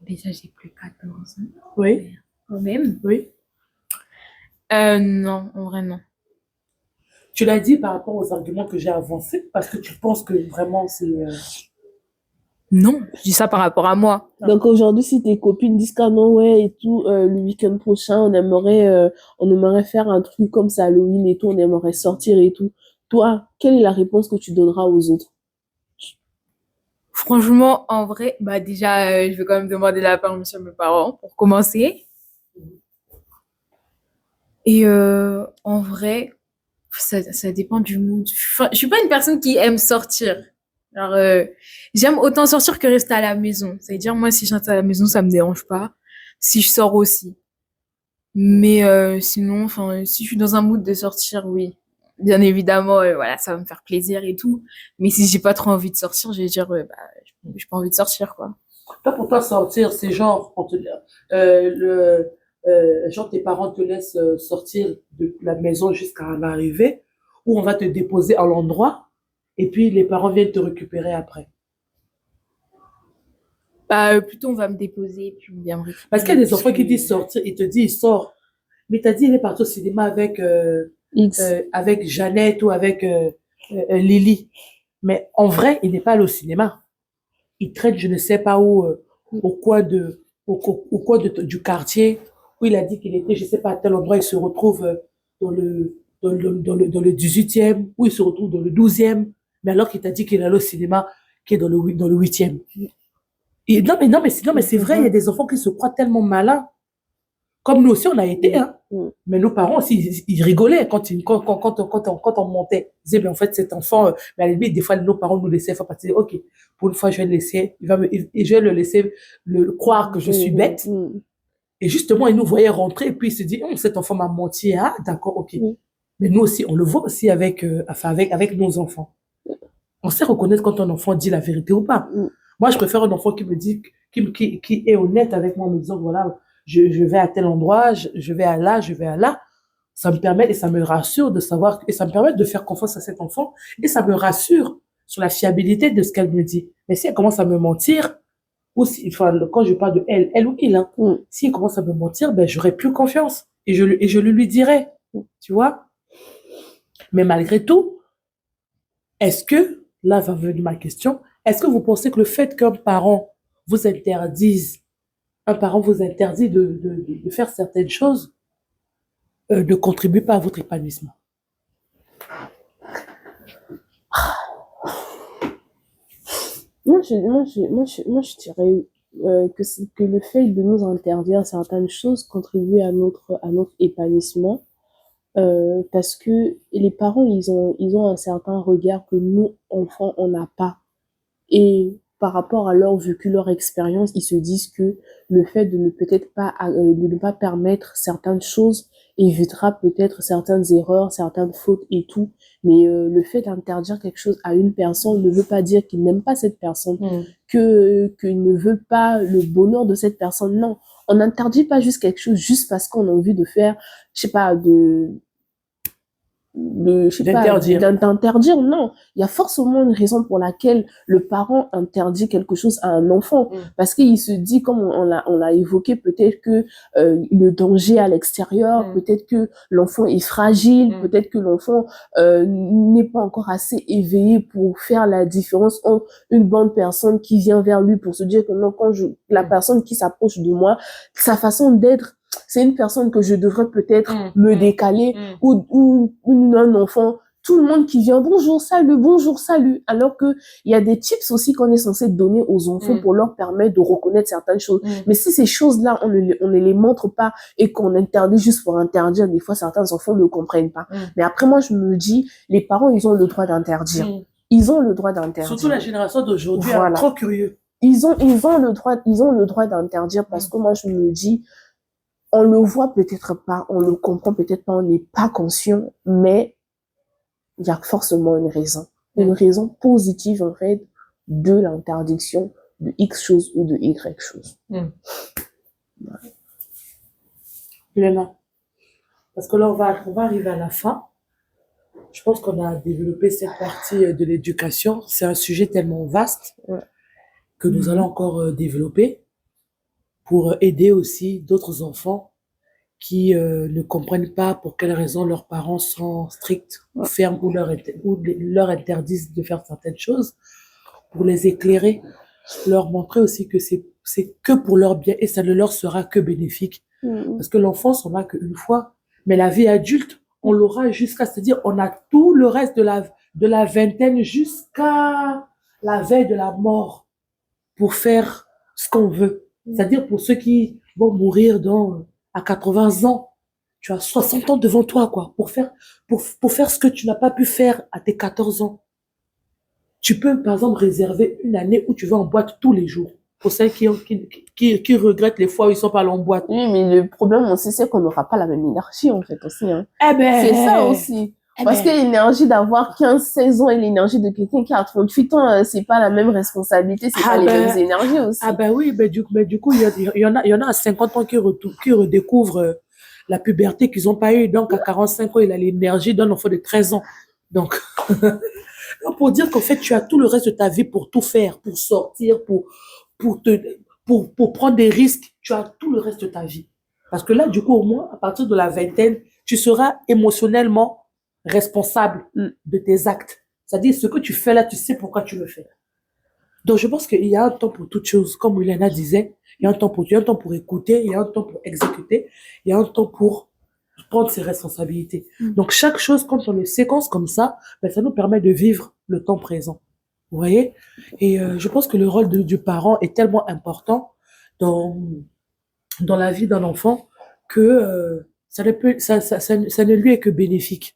Déjà, j'ai plus 14 ans. Oui. Quand même. Oui. Non, en vrai, non. Tu l'as dit par rapport aux arguments que j'ai avancés, parce que tu penses que vraiment c'est... Non, je dis ça par rapport à moi. Donc aujourd'hui, si tes copines disent qu'à non, ouais, et tout, le week-end prochain, on aimerait faire un truc comme ça, Halloween et tout, on aimerait sortir et tout. Toi, quelle est la réponse que tu donneras aux autres? Franchement, en vrai, bah déjà, je vais quand même demander la permission à mes parents pour commencer. Et en vrai, ça dépend du mood. Enfin, je suis pas une personne qui aime sortir. Alors, j'aime autant sortir que rester à la maison. C'est-à-dire, moi, si je reste à la maison, ça me dérange pas. Si je sors aussi. Mais sinon, enfin, si je suis dans un mood de sortir, oui. Bien évidemment, voilà, ça va me faire plaisir et tout. Mais si j'ai pas trop envie de sortir, je vais dire, bah, j'ai pas envie de sortir, quoi. Toi, pour toi, sortir, c'est genre, genre tes parents te laissent sortir de la maison jusqu'à l'arrivée, ou on va te déposer à l'endroit, et puis les parents viennent te récupérer après. Bah, plutôt, on va me déposer, puis on vient me récupérer. Parce qu'il y a des enfants qui disent sortir, ils te disent, il sort. Mais t'as dit, il est parti au cinéma X. avec Jeannette ou avec Lily. Mais en vrai, il n'est pas allé au cinéma. Il traîne, je ne sais pas où, au coin du quartier, où il a dit qu'il était, je ne sais pas, à tel endroit, il se retrouve dans le 18e, où il se retrouve dans le 12e, mais alors qu'il t'a dit qu'il allait au cinéma, qui est dans le 8e. Et non, mais c'est vrai, il y a des enfants qui se croient tellement malins. Comme nous aussi, on a été, hein. Mais nos parents aussi, ils rigolaient quand on montait. Ils disaient, mais en fait, cet enfant, mais à la limite, des fois, nos parents nous laissaient faire partie. OK, pour une fois, je vais le laisser, je vais le laisser croire que je suis bête. Et justement, il nous voyait rentrer, et puis il se dit, cet enfant m'a menti. Ah, d'accord, OK. Mais nous aussi, on le voit aussi avec nos enfants. On sait reconnaître quand un enfant dit la vérité ou pas. Moi, je préfère un enfant qui me dit, qui est honnête avec moi en me disant, voilà, je vais à tel endroit, je vais à là, je vais à là. Ça me permet et ça me rassure de savoir, et ça me permet de faire confiance à cet enfant, et ça me rassure sur la fiabilité de ce qu'elle me dit. Mais si elle commence à me mentir, ou si, enfin, quand je parle de elle ou il, hein, si elle commence à me mentir, ben, j'aurai plus confiance. Et je le lui dirai. Tu vois? Mais malgré tout, est-ce que, là va venir ma question, est-ce que vous pensez que le fait qu'un parent vous interdise de faire certaines choses, ne contribue pas à votre épanouissement? Moi, je dirais que le fait de nous interdire certaines choses contribue à notre épanouissement. Parce que les parents, ils ont un certain regard que nous, enfants, on n'a pas. Et par rapport à leur vécu, leur expérience, ils se disent que le fait de ne peut-être pas, de ne pas permettre certaines choses évitera peut-être certaines erreurs, certaines fautes et tout. Mais le fait d'interdire quelque chose à une personne ne veut pas dire qu'il n'aime pas cette personne, qu'il ne veut pas le bonheur de cette personne. Non, on n'interdit pas juste quelque chose juste parce qu'on a envie de faire, je sais pas, d'interdire. Non, il y a forcément une raison pour laquelle le parent interdit quelque chose à un enfant, parce qu'il se dit, comme on l'a évoqué, peut-être que le danger à l'extérieur, peut-être que l'enfant est fragile, peut-être que l'enfant n'est pas encore assez éveillé pour faire la différence entre une bonne personne qui vient vers lui pour se dire que non, la personne qui s'approche de moi, sa façon d'être, c'est une personne que je devrais peut-être me décaler, ou un enfant, tout le monde qui vient, bonjour, salut, alors que il y a des tips aussi qu'on est censé donner aux enfants pour leur permettre de reconnaître certaines choses. Mais si ces choses-là, on ne les montre pas et qu'on interdit juste pour interdire, des fois, certains enfants ne comprennent pas. Mais après, moi, je me dis, les parents, ils ont le droit d'interdire. Ils ont le droit d'interdire. Surtout la génération d'aujourd'hui, voilà. Trop curieux. Ils ont le droit d'interdire parce que moi, je me dis, on le voit peut-être pas, on le comprend peut-être pas, on n'est pas conscient, mais il y a forcément une raison positive en fait de l'interdiction de X chose ou de Y chose. Milena, parce que là on va arriver à la fin. Je pense qu'on a développé cette partie de l'éducation. C'est un sujet tellement vaste que nous allons encore développer pour aider aussi d'autres enfants qui ne comprennent pas pour quelles raisons leurs parents sont stricts ou ferment ou leur interdisent de faire certaines choses, pour les éclairer, leur montrer aussi que c'est que pour leur bien et ça ne leur sera que bénéfique. Parce que l'enfance, on n'a qu'une fois, mais la vie adulte, on l'aura jusqu'à, c'est-à-dire on a tout le reste de la vingtaine jusqu'à la veille de la mort pour faire ce qu'on veut. C'est-à-dire pour ceux qui vont mourir à 80 ans, tu as 60 ans devant toi, quoi, pour faire ce que tu n'as pas pu faire à tes 14 ans. Tu peux, par exemple, réserver une année où tu vas en boîte tous les jours. Pour celles qui regrettent les fois où ils sont pas allés en boîte. Oui, mais le problème aussi, c'est qu'on n'aura pas la même énergie, en fait, aussi, hein. C'est ça aussi. Parce que l'énergie d'avoir 15-16 ans et l'énergie de quelqu'un qui a 38 ans, c'est pas la même responsabilité, c'est pas les mêmes énergies aussi. Oui, du coup, il y en a à 50 ans qui redécouvrent la puberté qu'ils ont pas eu. Donc, à 45 ans, il a l'énergie d'un enfant de 13 ans. Donc, pour dire qu'en fait, tu as tout le reste de ta vie pour tout faire, pour sortir, pour prendre des risques. Tu as tout le reste de ta vie. Parce que là, du coup, au moins, à partir de la vingtaine, tu seras émotionnellement responsable de tes actes. C'est-à-dire, ce que tu fais là, tu sais pourquoi tu le fais. Donc, je pense qu'il y a un temps pour toutes choses. Comme Wilena disait, il y a un temps pour écouter, il y a un temps pour exécuter, il y a un temps pour prendre ses responsabilités. Donc, chaque chose, quand on le séquence comme ça, ça nous permet de vivre le temps présent. Vous voyez? Et je pense que le rôle du parent est tellement important dans la vie d'un enfant que ça ne lui est que bénéfique.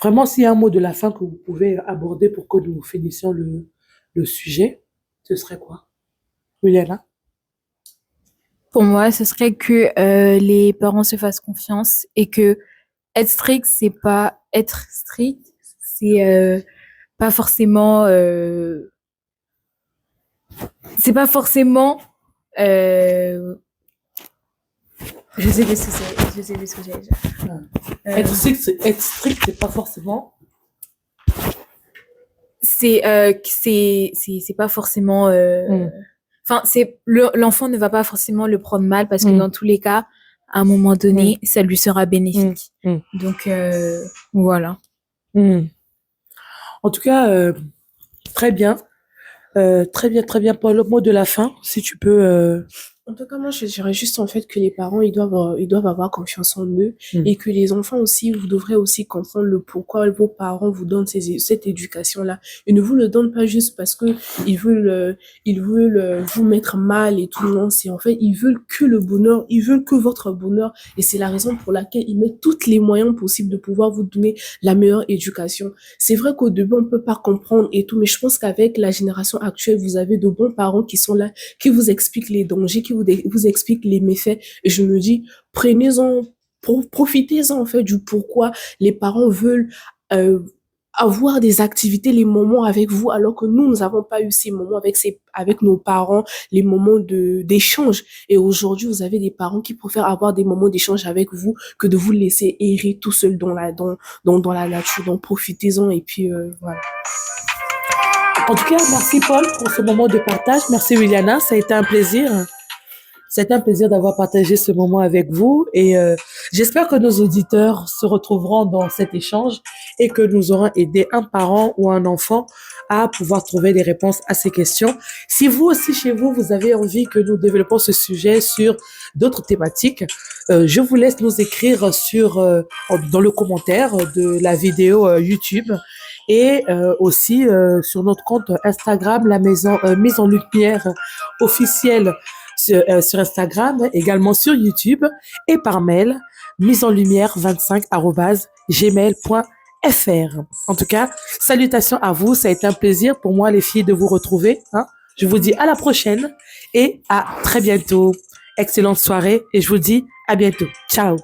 Vraiment, s'il y a un mot de la fin que vous pouvez aborder pour que nous finissions le sujet, ce serait quoi? Wilena? Pour moi, ce serait que les parents se fassent confiance et que être strict, c'est pas être strict, c'est pas forcément je sais plus ce que j'allais dire. Être strict, c'est pas forcément. C'est pas forcément. Enfin, l'enfant ne va pas forcément le prendre mal parce que dans tous les cas, à un moment donné, ça lui sera bénéfique. Donc voilà. En tout cas, très bien. Très bien, Paul. Le mot de la fin, si tu peux. En tout cas, moi, je dirais juste en fait que les parents, ils doivent avoir confiance en eux et que les enfants aussi, vous devrez aussi comprendre le pourquoi vos parents vous donnent cette éducation-là. Ils ne vous le donnent pas juste parce que ils veulent vous mettre mal et tout. Non, c'est en fait, ils veulent que le bonheur, ils veulent que votre bonheur et c'est la raison pour laquelle ils mettent tous les moyens possibles de pouvoir vous donner la meilleure éducation. C'est vrai qu'au début, on peut pas comprendre et tout, mais je pense qu'avec la génération actuelle, vous avez de bons parents qui sont là, qui vous expliquent les dangers, qui vous explique les méfaits et je me dis prenez-en profitez-en en fait du pourquoi les parents veulent euh, avoir des activités, les moments avec vous, alors que nous n'avons pas eu ces moments avec nos parents, les moments d'échange. Et aujourd'hui, vous avez des parents qui préfèrent avoir des moments d'échange avec vous que de vous laisser errer tout seul dans la nature. Donc, profitez-en et puis, voilà. En tout cas, merci Paul pour ce moment de partage. Merci Williana, ça a été un plaisir. C'est un plaisir d'avoir partagé ce moment avec vous et j'espère que nos auditeurs se retrouveront dans cet échange et que nous aurons aidé un parent ou un enfant à pouvoir trouver des réponses à ces questions. Si vous aussi chez vous, vous avez envie que nous développons ce sujet sur d'autres thématiques, je vous laisse nous écrire dans le commentaire de la vidéo YouTube et aussi sur notre compte Instagram, la maison mise en lumière officielle sur Instagram, également sur YouTube et par mail, misesenlumière25@gmail.fr. En tout cas, salutations à vous. Ça a été un plaisir pour moi, les filles, de vous retrouver. Je vous dis à la prochaine et à très bientôt. Excellente soirée et je vous dis à bientôt. Ciao.